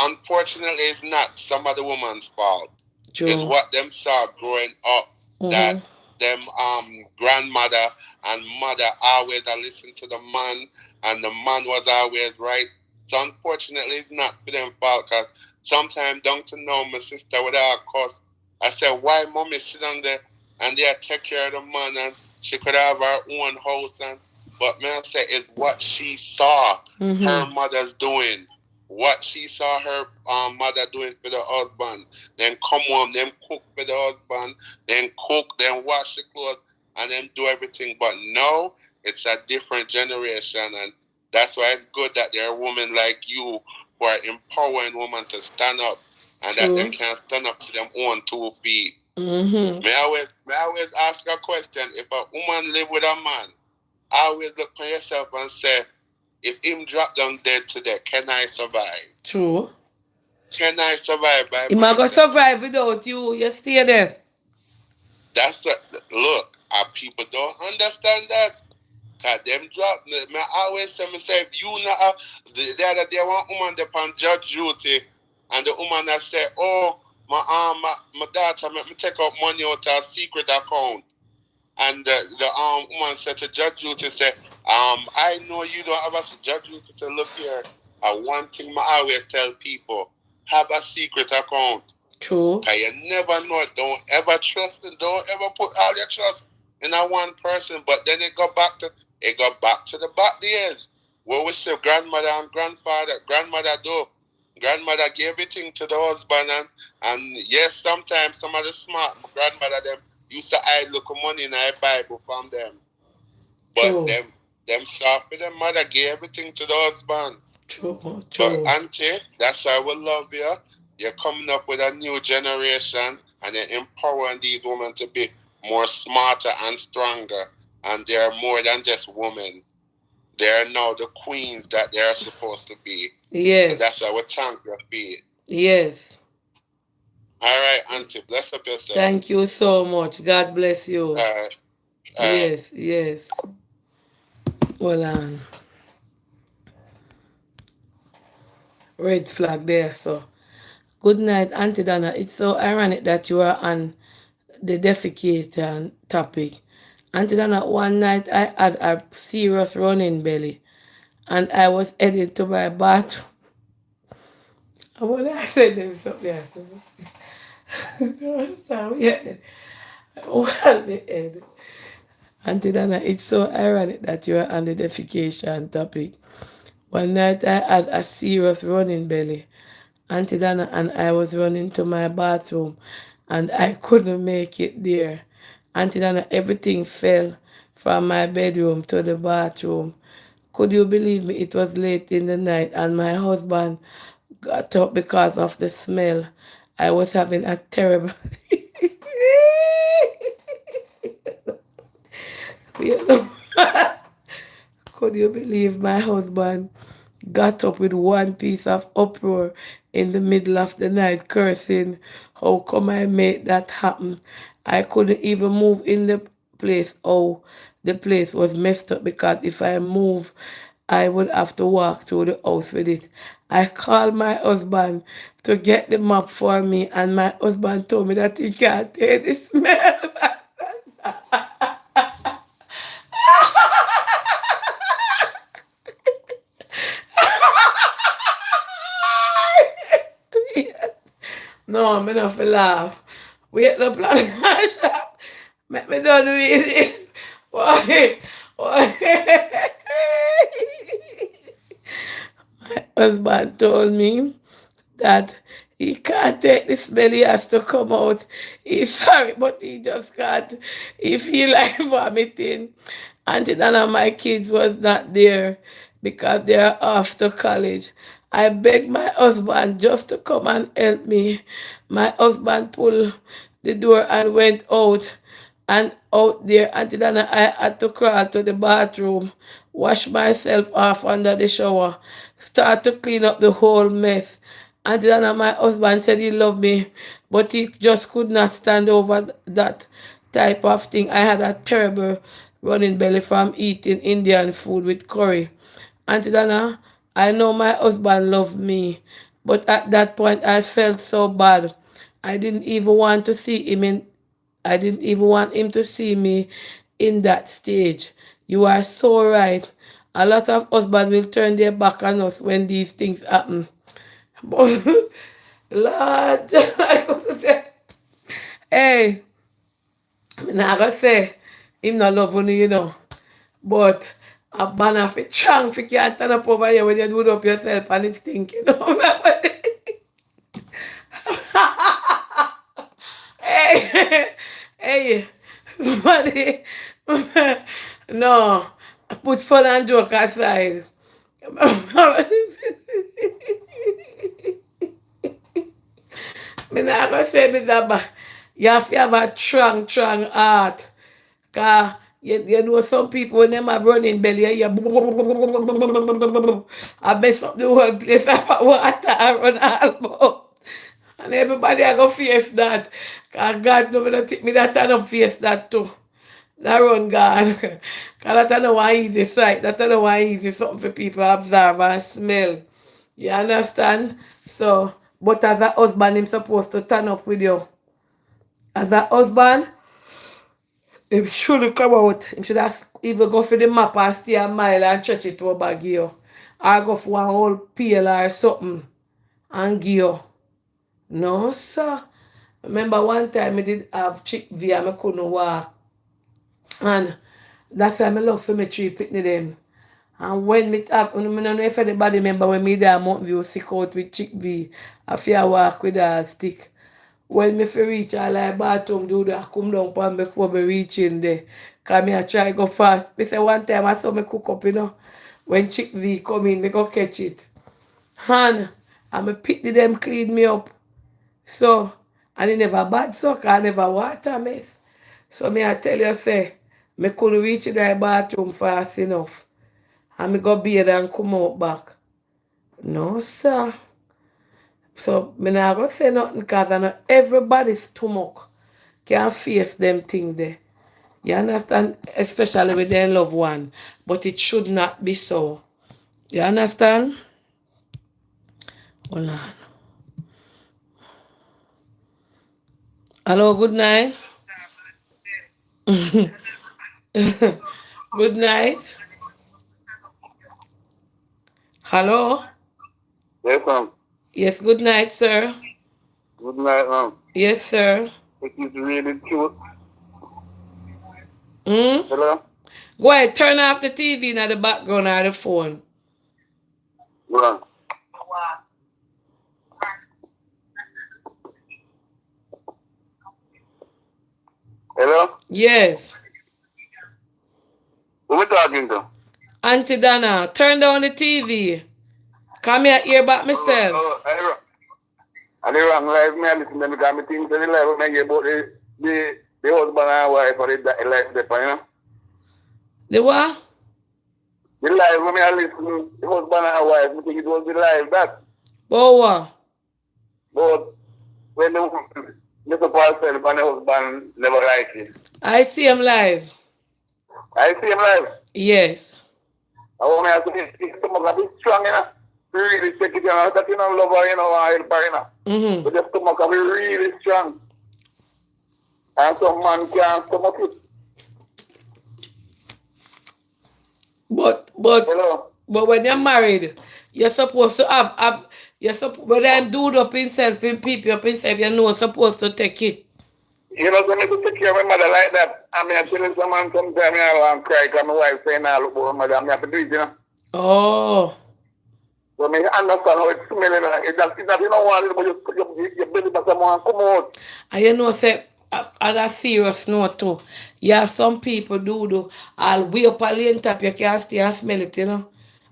unfortunately it's not some of the woman's fault. True. It's what them saw growing up that them grandmother and mother always listen to the man and the man was always right. So unfortunately it's not for them fault because sometimes don't you know my sister would have cuss. I said, why mommy sit on there and they take care of the man and she could have her own house and but man say it's what she saw her mother's doing. What she saw her mother doing for the husband. Then come home, then cook for the husband, then cook, then wash the clothes, and then do everything. But no, it's a different generation, and that's why it's good that there are women like you who are empowering women to stand up and that them can stand up to them own 2 feet. May I always ask a question. If a woman live with a man, I always look for yourself and say, if him drop down dead today, can I survive? True. Can I survive by He might go survive without you. You stay there. That's what, look, people don't understand that. Cause them drop. I always say myself, you know, the other day one woman upon judge duty, and the woman that said, "Oh, my daughter, let me take out money out of a secret account." And the woman said to judge duty, say, I know you don't have a judge duty to look here. One thing I always tell people, have a secret account. True. Cause you never know. Don't ever trust and don't ever put all your trust in a one person. But then it got back to the back days where we say grandmother and grandfather. Grandmother gave everything to the husband, and yes, sometimes some of the smart grandmother them used to hide look money in a Bible from them. But True. them soft with them mother gave everything to the husband. True. But auntie, that's why we love you. You're coming up with a new generation, and you're empowering these women to be more smarter and stronger. And they're more than just women. They're now the queens that they're supposed to be. Yes. And that's why we thank you for it. Yes. All right, auntie, bless up yourself. Thank you so much. God bless you. Yes. Well, red flag there. So, good night, Auntie Donna. It's so ironic that you are on the defecator topic. Auntie Donna, one night I had a serious running belly, and I was headed to my bathroom. I want to say them something. Auntie Donna, it's so ironic that you are on the defecation topic. One night I had a serious running belly. Auntie Donna and I was running to my bathroom and I couldn't make it there. Auntie Donna, everything fell from my bedroom to the bathroom. Could you believe me? It was late in the night and my husband got up because of the smell. I was having a terrible... Could you believe my husband got up with one piece of uproar in the middle of the night cursing, how come I made that happen? I couldn't even move in the place. Oh, the place was messed up because if I move, I would have to walk through the house with it. I called my husband to get the mop for me, and my husband told me that he can't take the smell. No, I'm not for laugh. Wait the plan shop. Make me done with it. Why? My husband told me that he can't take the smell, he has to come out. He's sorry, but he just can't. He feel like vomiting. Auntie Dana, my kids was not there because they are off to college. I begged my husband just to come and help me. My husband pulled the door and went out. And out there, Auntie Dana, I had to crawl to the bathroom, wash myself off under the shower, start to clean up the whole mess. Auntie Dana, my husband said he loved me, but he just could not stand over that type of thing. I had a terrible running belly from eating Indian food with curry. Auntie Dana, I know my husband loved me, but at that point I felt so bad. I didn't even want to see him in I didn't even want him to see me in that stage. You are so right. A lot of husbands will turn their back on us when these things happen. But, Lord, I could say, hey, I'm not going to say him not loving you, you know. But a man of a chunk, you can't turn up over here when you do it up yourself and it's stinking, you know. Hey, somebody, no, put fun and joke aside. Me not gonna say Mr. You have to have a strong heart. Cause you know some people when them have running belly, you I mess up the whole place. I put water and run all. And everybody I go face that. Cause God no me take me that I don't face that too. That run God. Cause that no one easy sight. That no one easy something for people to observe and smell. You understand? So, but as a husband, him supposed to turn up with you. As a husband, he should come out. He should have either go for the map or stay a mile and stretch it over give you. Or go for one whole peel or something and give you. No, sir. Remember one time I did have chick V and I couldn't walk. And that's why I love for me tree picnic them. And when me have, I don't know if anybody remember when me there Mountain View sick out with chick V, I feel walk with a stick. When me fi reach all like bathroom do that, I come down pan before me reach in there. Cause me I try go fast. Me say one time I saw me cook up, when chick V come in, they go catch it. And me pick them clean me up. So, and it never bad suck, I never water mess. So me I tell you say, me couldn't reach in the bathroom fast enough. And me go bathe and come out back. No, sir. So me not gonna say nothing because I know everybody's stomach can face them thing there. You understand? Especially with their loved one. But it should not be so. You understand? Hold on. Hello, good night. Good night. Hello? Yes, ma'am. Yes, good night, sir. Good night, ma'am. Yes, sir. It is really cute. Hello? Go ahead, turn off the TV in the background or the phone. Yeah. Hello? Yes. Who are we talking to? Auntie Donna, turn down the TV. Come here, hear about myself. I the wrong life, me I listen to them because I think the life when I hear about the husband and wife or the life there, you know? The what? The life when I listen the husband and wife, I think it was the life that. Oh, what? But when Mr. Paul said when the husband never liked it. I see him live. I see him live? Yes. I want me to say, he's strong, you know? Really take it, you know, that you know, love her, you know, I help her, you know. Mm-hmm. But the stomach can be really strong. And some man can't stomach it. But Hello? But when you're married, you're supposed to have when I'm doed up himself, in people up himself, you know supposed to take it. You know, so I to take care of my mother like that. I mean, I tell you someone sometimes I want to cry because my wife saying I look for my mother. I have to do it, you know. Oh. So I understand how it's smelling. It's not, you don't want it, but you belly but someone come out. And you know, say, on a serious note too, you have some people do, I'll way up a lane top, you can't stay and smell it, you know.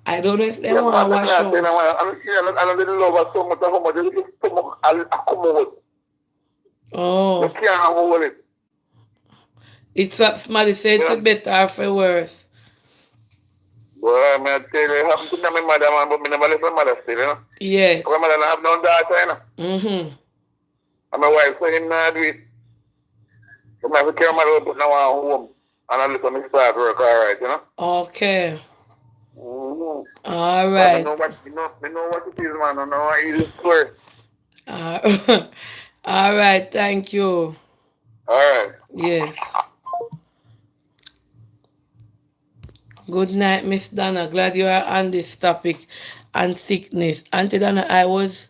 I don't know if they want to wash out. I didn't love her so much, how much the stomach I'll come out. Oh. You can't hold it. It's what somebody said, it's better for worse. Well, I tell you, it happened to my mother, man, but I never left my mother still, you know. Yes. My mother have no daughter, you know. Mm-hmm. And my wife said him not do it. So I have to carry my mother, put now home. And I listen to start work, all right, you know. Okay. Mm-hmm. All right. I know what it is, man. I know what it is for. All right, thank you. All right. Yes. Good night, Miss Donna. Glad you are on this topic and sickness. Auntie Donna, I was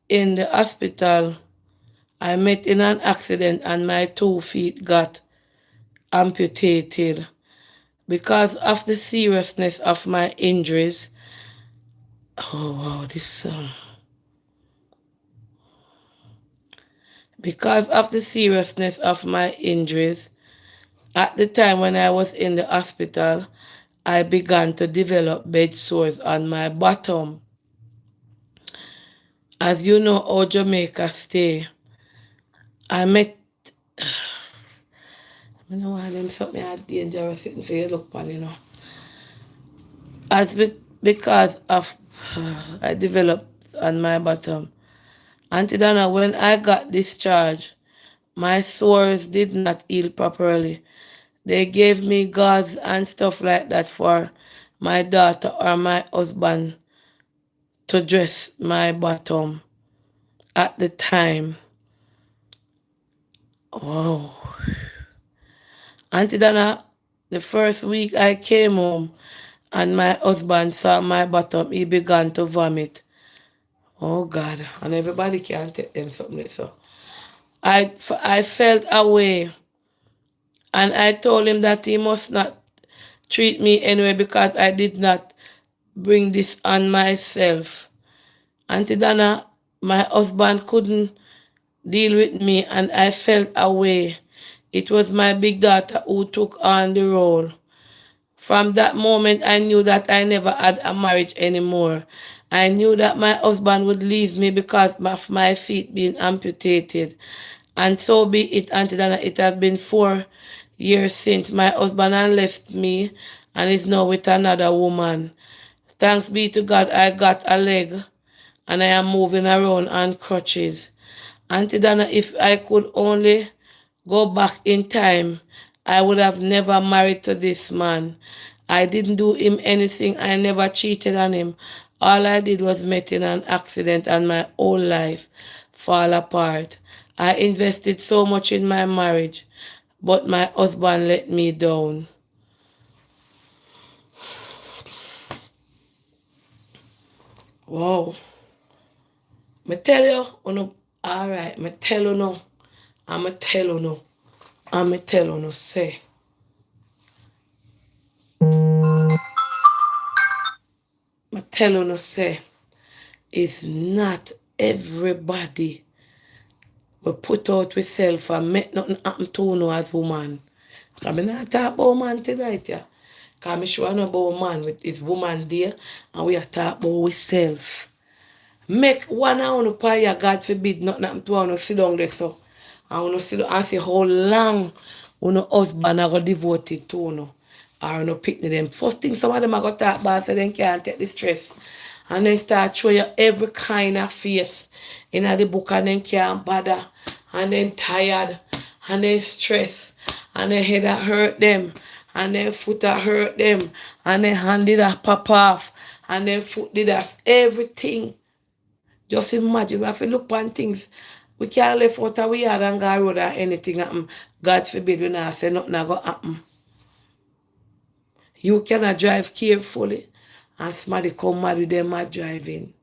in the hospital. I met in an accident and my 2 feet got amputated. Because of the seriousness of my injuries. Oh, wow, this... Because of the seriousness of my injuries, at the time when I was in the hospital, I began to develop bed sores on my bottom. As you know, how Jamaica stay, I met I know why them something had dangerous sitting for you look on, Because of I developed on my bottom. Auntie Donna, when I got discharged, my sores did not heal properly. They gave me gauze and stuff like that for my daughter or my husband to dress my bottom at the time. Wow. Auntie Donna, the first week I came home and my husband saw my bottom, he began to vomit. Oh God, and everybody can take them something so. I felt away and I told him that he must not treat me anyway because I did not bring this on myself. Auntie Donna, my husband couldn't deal with me and I felt away. It was my big daughter who took on the role. From that moment, I knew that I never had a marriage anymore. I knew that my husband would leave me because of my feet being amputated. And so be it, Auntie Dana. It has been 4 years since my husband had left me and is now with another woman. Thanks be to God, I got a leg and I am moving around on crutches. Auntie Dana, if I could only go back in time, I would have never married to this man. I didn't do him anything. I never cheated on him. All I did was met in an accident and my whole life fall apart. I invested so much in my marriage, but my husband let me down. Wow. Me tell you, alright, me tell you no. I'ma tell you no. I'ma tell you no, say. I tell you no, say. It's not everybody we put out with self and make nothing happen to you as woman. I mean, I talk about man tonight, yeah. Because I'm sure I know about man with his woman there and we are talk about with self. Make one of you prayer, God forbid, nothing happen to you sit down there so. And you sit down and see how long your husband are going to devote it to you. Or you pick them. First thing some of them are going to talk about so they can't take the stress. And then start showing you every kind of face in the book and then can't bother. And then tired. And then stressed. And then head that hurt them. And then foot that hurt them. And then hand did that pop off. And then foot did that everything. Just imagine, we have to look on things. We can't live out of we yard and go road or anything happen. God forbid we not say nothing going to happen. You cannot drive carefully. And somebody come mad with them at driving.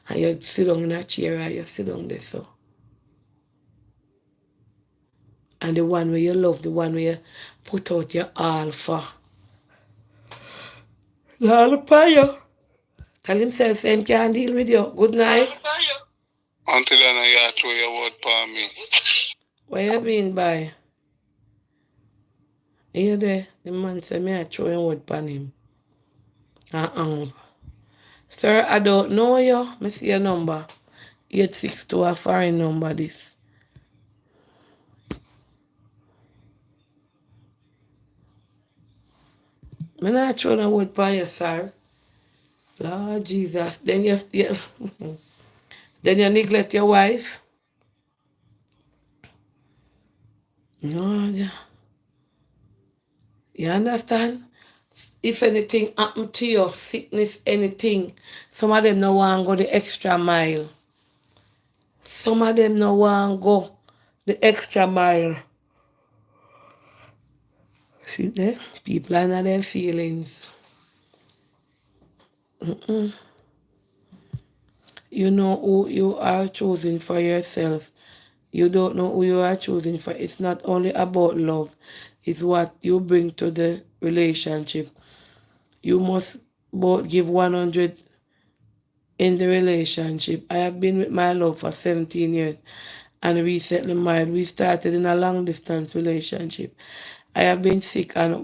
And you sit down in a chair and you sit down there so. And the one where you love, the one where you put out your all for. Now look for you. Tell himself same can't deal with you. Good night. Until then, you throw your word for me. Where you been by? You there? The man said me I throw your word for him. Sir, I don't know you. I see your number. 862 a foreign number this. I'm not throw no word for you, sir. Lord Jesus. Then you then you neglect your wife. No, yeah. You understand? If anything happen to you, sickness, anything, some of them no want to go the extra mile. Some of them no want to go the extra mile. See there? People are not their feelings. You know who you are choosing for yourself. You don't know who you are choosing for. It's not only about love. It's what you bring to the relationship. You must both give 100 in the relationship. I have been with my love for 17 years and recently married. We started in a long distance relationship. I have been sick and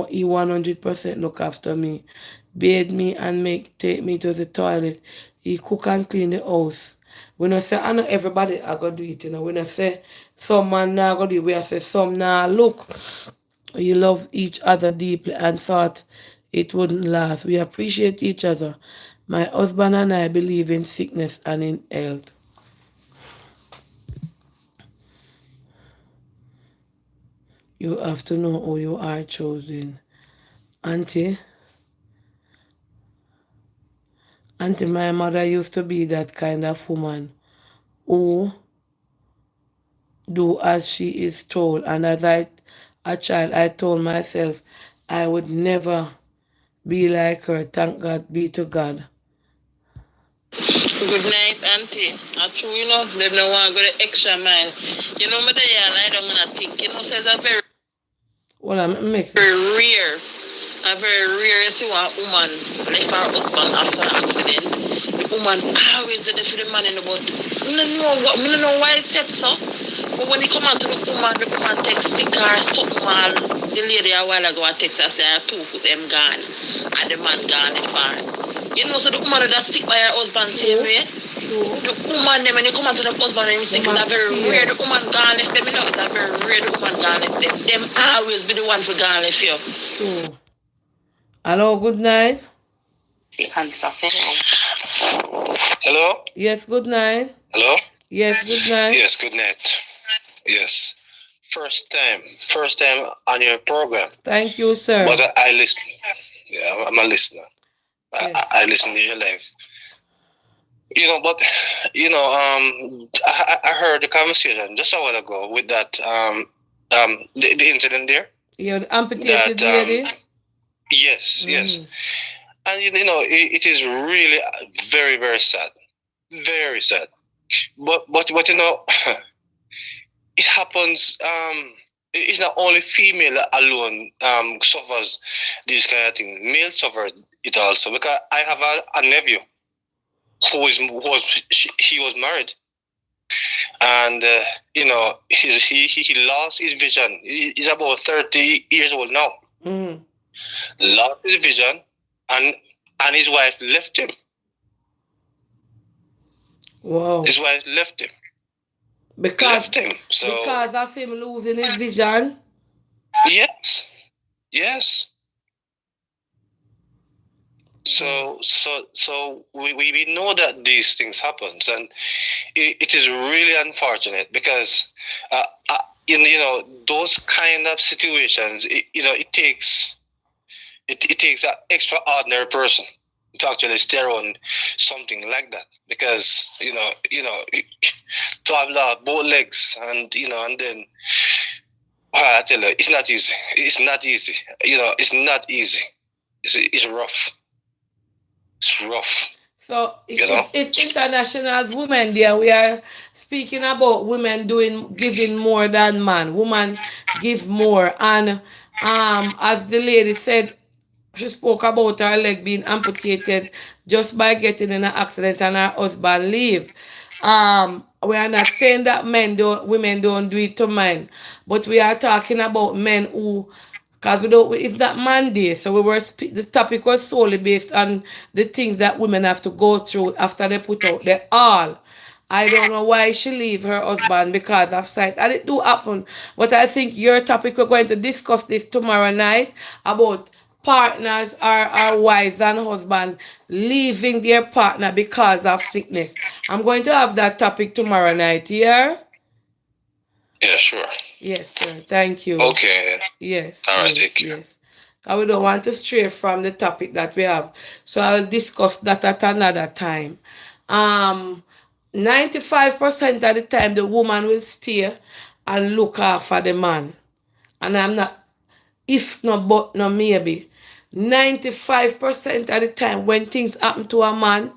he 100% look after me. Bathe me and take me to the toilet. He cook and clean the house. We not say I know everybody are gonna do it, you know. We not say some man now gonna do it, we say some now look. You love each other deeply and thought it wouldn't last. We appreciate each other. My husband and I believe in sickness and in health. You have to know who you are choosing. Auntie, my mother used to be that kind of woman who do as she is told. And as a child, I told myself I would never be like her. Thank God be to God. Good night, Auntie. True, they don't want to go the extra mile. Me there, and I don't want to think. Says a very, Well, I'm mixed. very rare. A very rare you see one woman left her husband after an accident. The woman always did it for the man in the boat. I don't know why it's said so. But when he come out to the woman takes sick or something mal. The lady a while ago text her say 2 foot them gone. And the man gone the far. So the woman that stick by her husband same way. The woman them when you come out to the husband and you think it's a very rare the woman gone left them, it's a very rare the woman gone left them. Them always be the one for gone left you. True. Hello, good night. Hello? Yes, good night. Hello? Yes, good night. Yes, good night. Yes. First time on your program. Thank you, sir. But I listen. Yeah, I'm a listener. Yes. I listen to your life. But I heard the conversation just a while ago with that the incident there. Yeah, the amputated lady. Yes, yes. And it is really very, very sad. Very sad. But it happens it's not only female alone suffers this kind of thing. Male suffers it also, because I have a nephew he was married, and he lost his vision. He's about 30 years old now. Lost his vision, and his wife left him. Wow. His wife left him. Because of him losing his vision. Yes. Yes. So we know that these things happen, and it is really unfortunate because those kind of situations, it takes an extraordinary person to actually steer on something like that, because to have both legs and and then I tell you, it's not easy. It's not easy. It's not easy. It's rough. It's rough. So it's International Women Day. We are speaking about women giving more than man. Women give more, and as the lady said, she spoke about her leg being amputated just by getting in an accident and her husband leave. We are not saying that women don't do it to men, but we are talking about men who, because it's not Monday, so the topic was solely based on the things that women have to go through after they put out their all. I don't know why she leave her husband because of sight. And it do happen. But I think your topic, we're going to discuss this tomorrow night about partners or wives and husband leaving their partner because of sickness. I'm going to have that topic tomorrow night, yeah? Yeah, sure. Yes, sir. Thank you. Okay. Yes. All right, yes, take care. yes. We don't want to stray from the topic that we have. So I'll discuss that at another time. 95% of the time the woman will stay and look after the man. And I'm not, if not, but no maybe. 95% of the time when things happen to a man,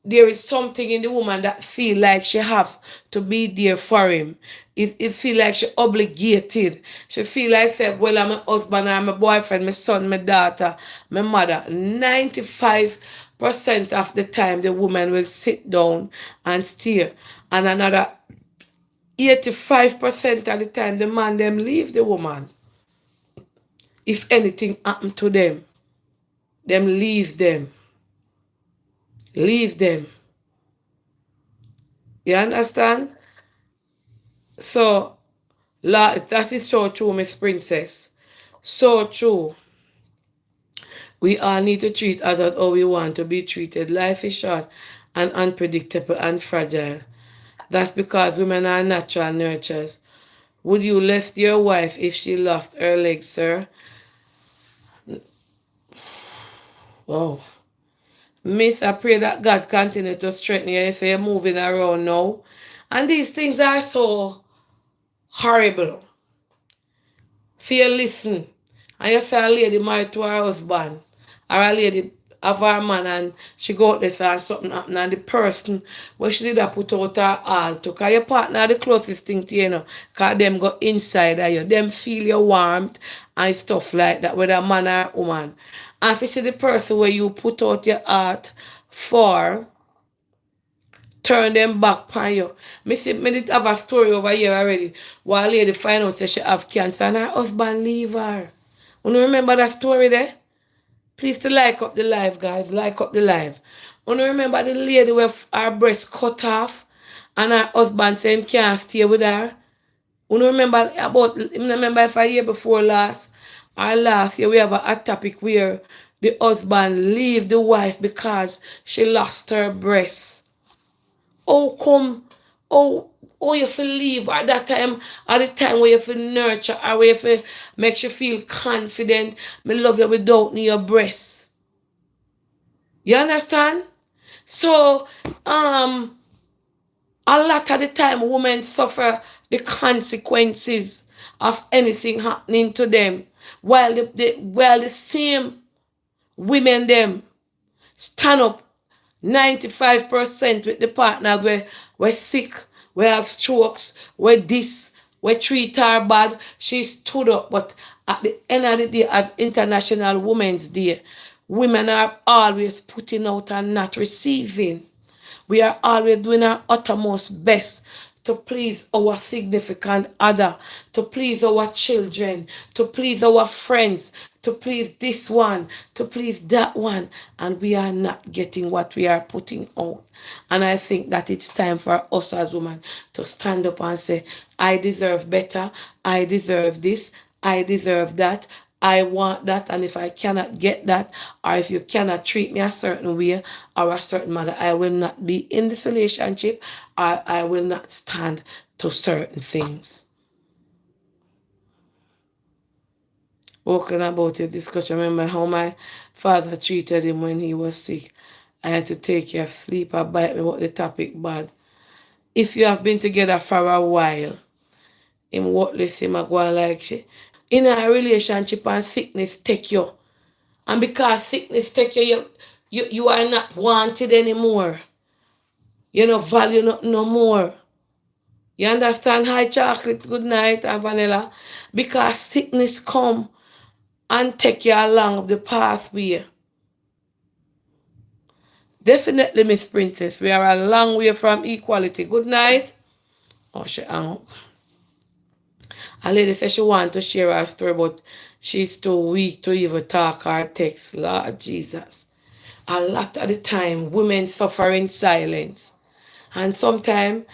there is something in the woman that feel like she have to be there for him. It feel like she obligated. She feel like say, well, I'm a husband, I'm a boyfriend, my son, my daughter, my mother. 95% of the time the woman will sit down and stay. And another 85% of the time the man them leave the woman. If anything happen to them leave them. Leave them. You understand? So, that is so true, Miss Princess. So true. We all need to treat others how we want to be treated. Life is short and unpredictable and fragile. That's because women are natural nurturers. Would you left your wife if she lost her legs, sir? Oh. Miss, I pray that God continue to strengthen you. You say you're moving around now. And these things are so horrible. Fear listen. And you say a lady married to her husband. Or a lady of her man and she go out there and something happen and the person when she did that put out her all to. Because your partner are the closest thing to you, because them go inside of you. Them feel your warmth and stuff like that, whether man or woman. And if you see the person where you put out your heart for, turn them back on you. Me did have a story over here already. One lady find out that she have cancer and her husband leave her. You remember that story there? Please to like up the live, guys. Like up the live. You remember the lady with her breast cut off and her husband said he can't stay with her? You remember if a year before last or last year we have a topic where the husband leave the wife because she lost her breast. Oh come, you feel leave at that time, at the time where you feel nurture, or where you feel makes you feel confident. Me love you without your breast. You understand? So, a lot of the time women suffer the consequences of anything happening to them. While the same women them stand up 95% with the partners we're sick, we have strokes, we treat her bad. She stood up. But at the end of the day, as International Women's Day, women are always putting out and not receiving. We are always doing our uttermost best to please our significant other, to please our children, to please our friends, to please this one, to please that one. And we are not getting what we are putting out. And I think that it's time for us as women to stand up and say, I deserve better, I deserve this, I deserve that, I want that, and if I cannot get that, or if you cannot treat me a certain way or a certain manner, I will not be in this relationship, or I will not stand to certain things. Walking about his discussion, remember how my father treated him when he was sick. I had to take care of sleep or bite me about the topic bad. If you have been together for a while, him worthless, him go on like shit. In a relationship and sickness take you. And because sickness take you are not wanted anymore. You don't value no more. You understand? Hi chocolate, good night, and vanilla. Because sickness come and take you along the pathway. Definitely, Miss Princess, we are a long way from equality. Good night. Oh, she hung up. A lady said she want to share her story, but she's too weak to even talk or text. Lord Jesus. A lot of the time, women suffer in silence. And sometimes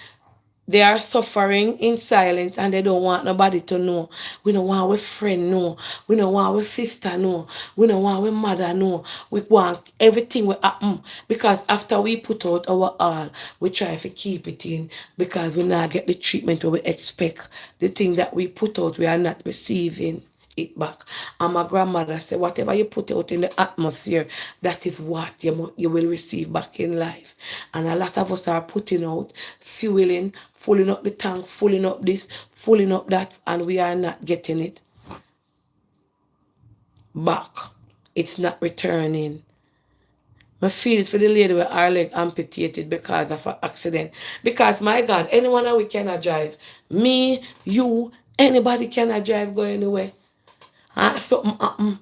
they are suffering in silence and they don't want nobody to know. We don't want our friend know. We don't want our sister know. We don't want our mother know. We want everything will happen. Because after we put out our all, we try to keep it in because we not get the treatment we expect. The thing that we put out, we are not receiving it back. And my grandmother said, whatever you put out in the atmosphere, that is what you will receive back in life. And a lot of us are putting out, fueling, filling up the tank, filling up this, filling up that, and we are not getting it back. It's not returning. I feel for the lady with her leg amputated because of an accident. Because, my God, anyone that we cannot drive. Me, you, anybody cannot drive, go anywhere. Something happen,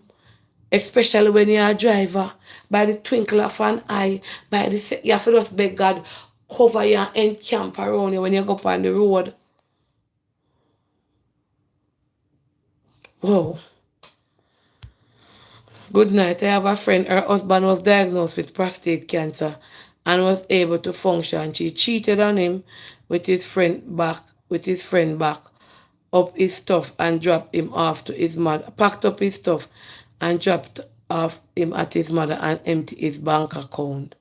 especially when you're a driver, by the twinkle of an eye, you have to just beg God cover you and encamp around you when you go up on the road. Whoa. Good night. I have a friend, her husband was diagnosed with prostate cancer and was able to function. She cheated on him with his friend back, up his stuff and dropped him off to his mother, packed up his stuff and dropped off him at his mother and emptied his bank account.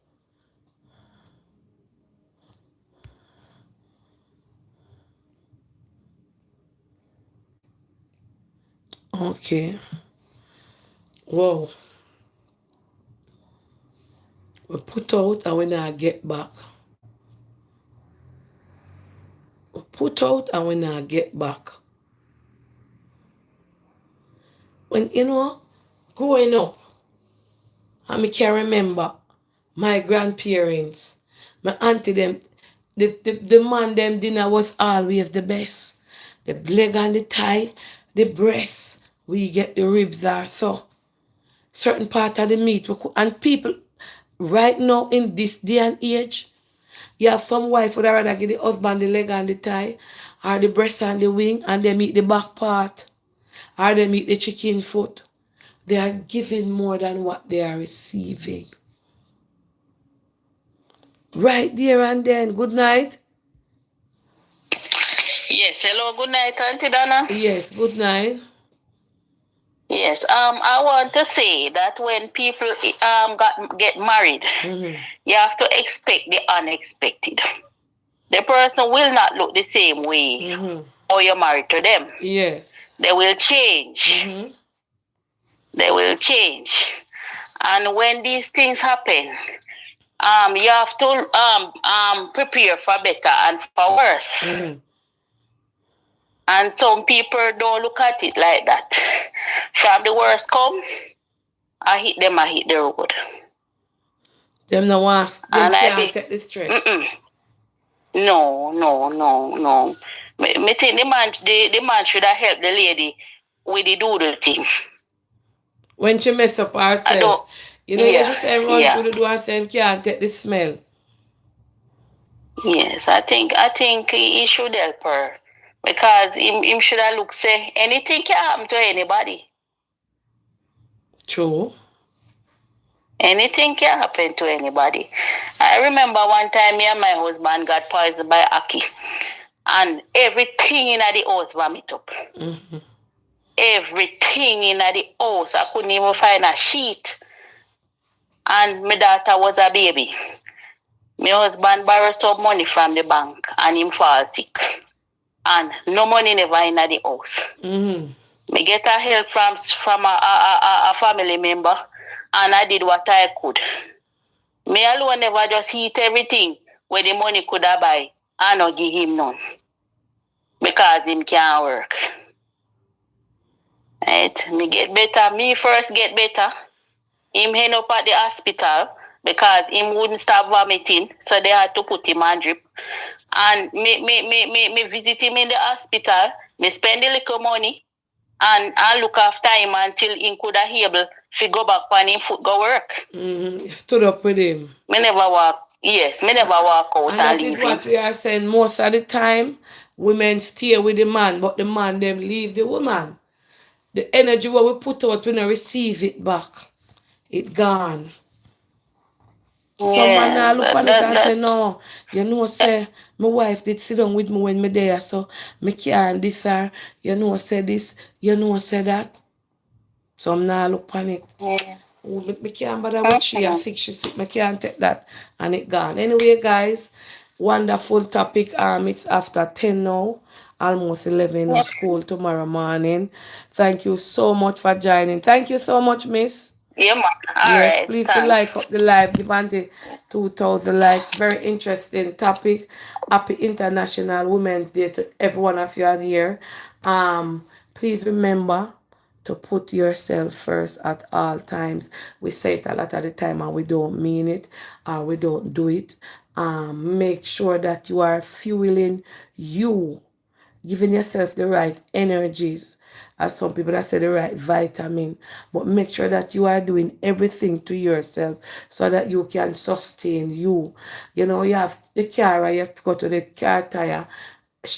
Okay. Whoa. We put out and we not get back. We put out and we not get back. When, growing up, and me can remember my grandparents, my auntie them, the man them dinner was always the best. The leg and the thigh, the breast, we get the ribs are so. Certain part of the meat, and people, right now in this day and age, you have some wife would rather give the husband the leg and the thigh, or the breast and the wing, and they eat the back part, or they eat the chicken foot. They are giving more than what they are receiving. Right there and then. Good night. Yes, hello, good night, Auntie Donna. Yes, good night. Yes, I want to say that when people get married, you have to expect the unexpected. The person will not look the same way or you're married to them. Yes. They will change. They will change. And when these things happen, you have to prepare for better and for worse. And some people don't look at it like that. From the worst come, I hit the road. Them no want, them can't take the stress. No. Me think the man should have helped the lady with the doodle thing. When she mess up herself, you just say run through the door and say can't take the smell. Yes, I think he should help her. Because him should have looked say anything can happen to anybody. True. Anything can happen to anybody. I remember one time me and my husband got poisoned by Aki. And everything in the house vomit up. Everything in the house. I couldn't even find a sheet. And my daughter was a baby. My husband borrowed some money from the bank and him fall sick. And no money never in the house. Me get a help from a family member, and I did what I could. Me alone never just eat everything where the money could have buy. I not give him none. Because him can't work. Right? Me get better. Me first get better. Him end up at the hospital because him wouldn't stop vomiting, so they had to put him on drip. And me visit him in the hospital, me spend a little money, and I look after him until he could have able to go back on him foot go work. Stood up with him. Me never walk out and that is what we are saying. Most of the time, women stay with the man, but the man them leave the woman. The energy what we put out, we don't receive it back. It gone. Someone now look at it and say, no, say, my wife did sit down with me when me there, so me can't this her, say this, say that. Some now look on it. Me can't bother with she sick, me can't take that, and it gone. Anyway, guys, wonderful topic. It's after 10 now, almost 11 in school tomorrow morning. Thank you so much for joining. Thank you so much, miss. Yeah, man. Yes, please to like up the live, give Auntie 2,000 likes. Very interesting topic. Happy International Women's Day to every one of you out here. Please remember to put yourself first at all times. We say it a lot of the time and we don't mean it or we don't do it. Make sure that you are fueling you, giving yourself the right energies. As some people that say the right vitamin, but make sure that you are doing everything to yourself so that you can sustain you. You have the car, you have to go to the car tire,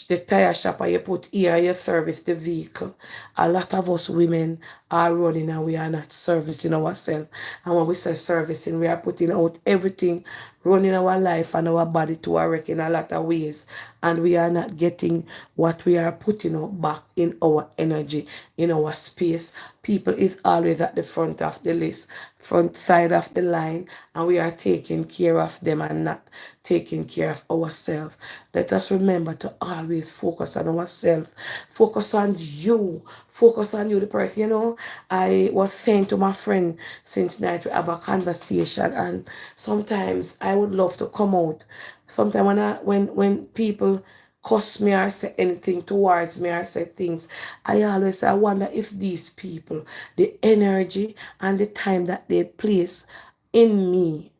the tire shop, and you put here, you service the vehicle. A lot of us women are running and we are not servicing ourselves. And when we say servicing, we are putting out everything running our life and our body to a wreck in a lot of ways, and we are not getting what we are putting out back in our energy, in our space. People is always at the front of the list, front side of the line, and we are taking care of them and not taking care of ourselves. Let us remember to always focus on ourselves. Focus on you. Focus on you, the person. You know, I was saying to my friend since night, we have a conversation, and sometimes I would love to come out. Sometimes when people cuss me or say anything towards me or say things, I always say, I wonder if these people, the energy and the time that they place in me,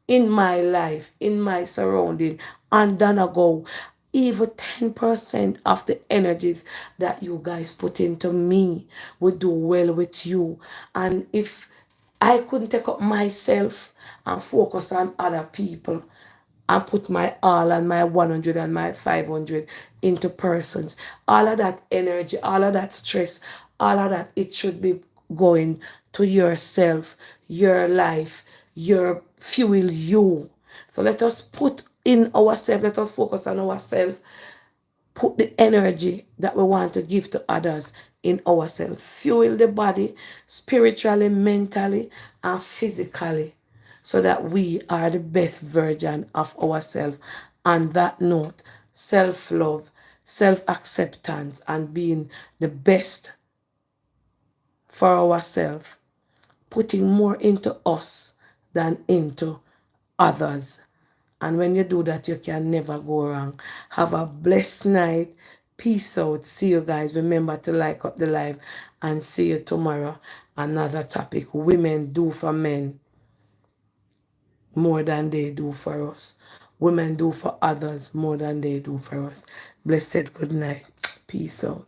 in my life, in my surrounding, and then ago, even 10% of the energies that you guys put into me would do well with you. And if I couldn't take up myself and focus on other people and put my all and my 100 and my 500 into persons, all of that energy, all of that stress, all of that, it should be going to yourself, your life, your fuel, you. So let us put in ourselves, let us focus on ourselves, put the energy that we want to give to others in ourselves, fuel the body spiritually, mentally, and physically, so that we are the best version of ourselves. On that note, self-love, self-acceptance, and being the best for ourselves, putting more into us than into others. And when you do that, you can never go wrong. Have a blessed night. Peace out. See you guys. Remember to like up the live, and see you tomorrow. Another topic. Women do for men more than they do for us. Women do for others more than they do for us. Blessed good night. Peace out.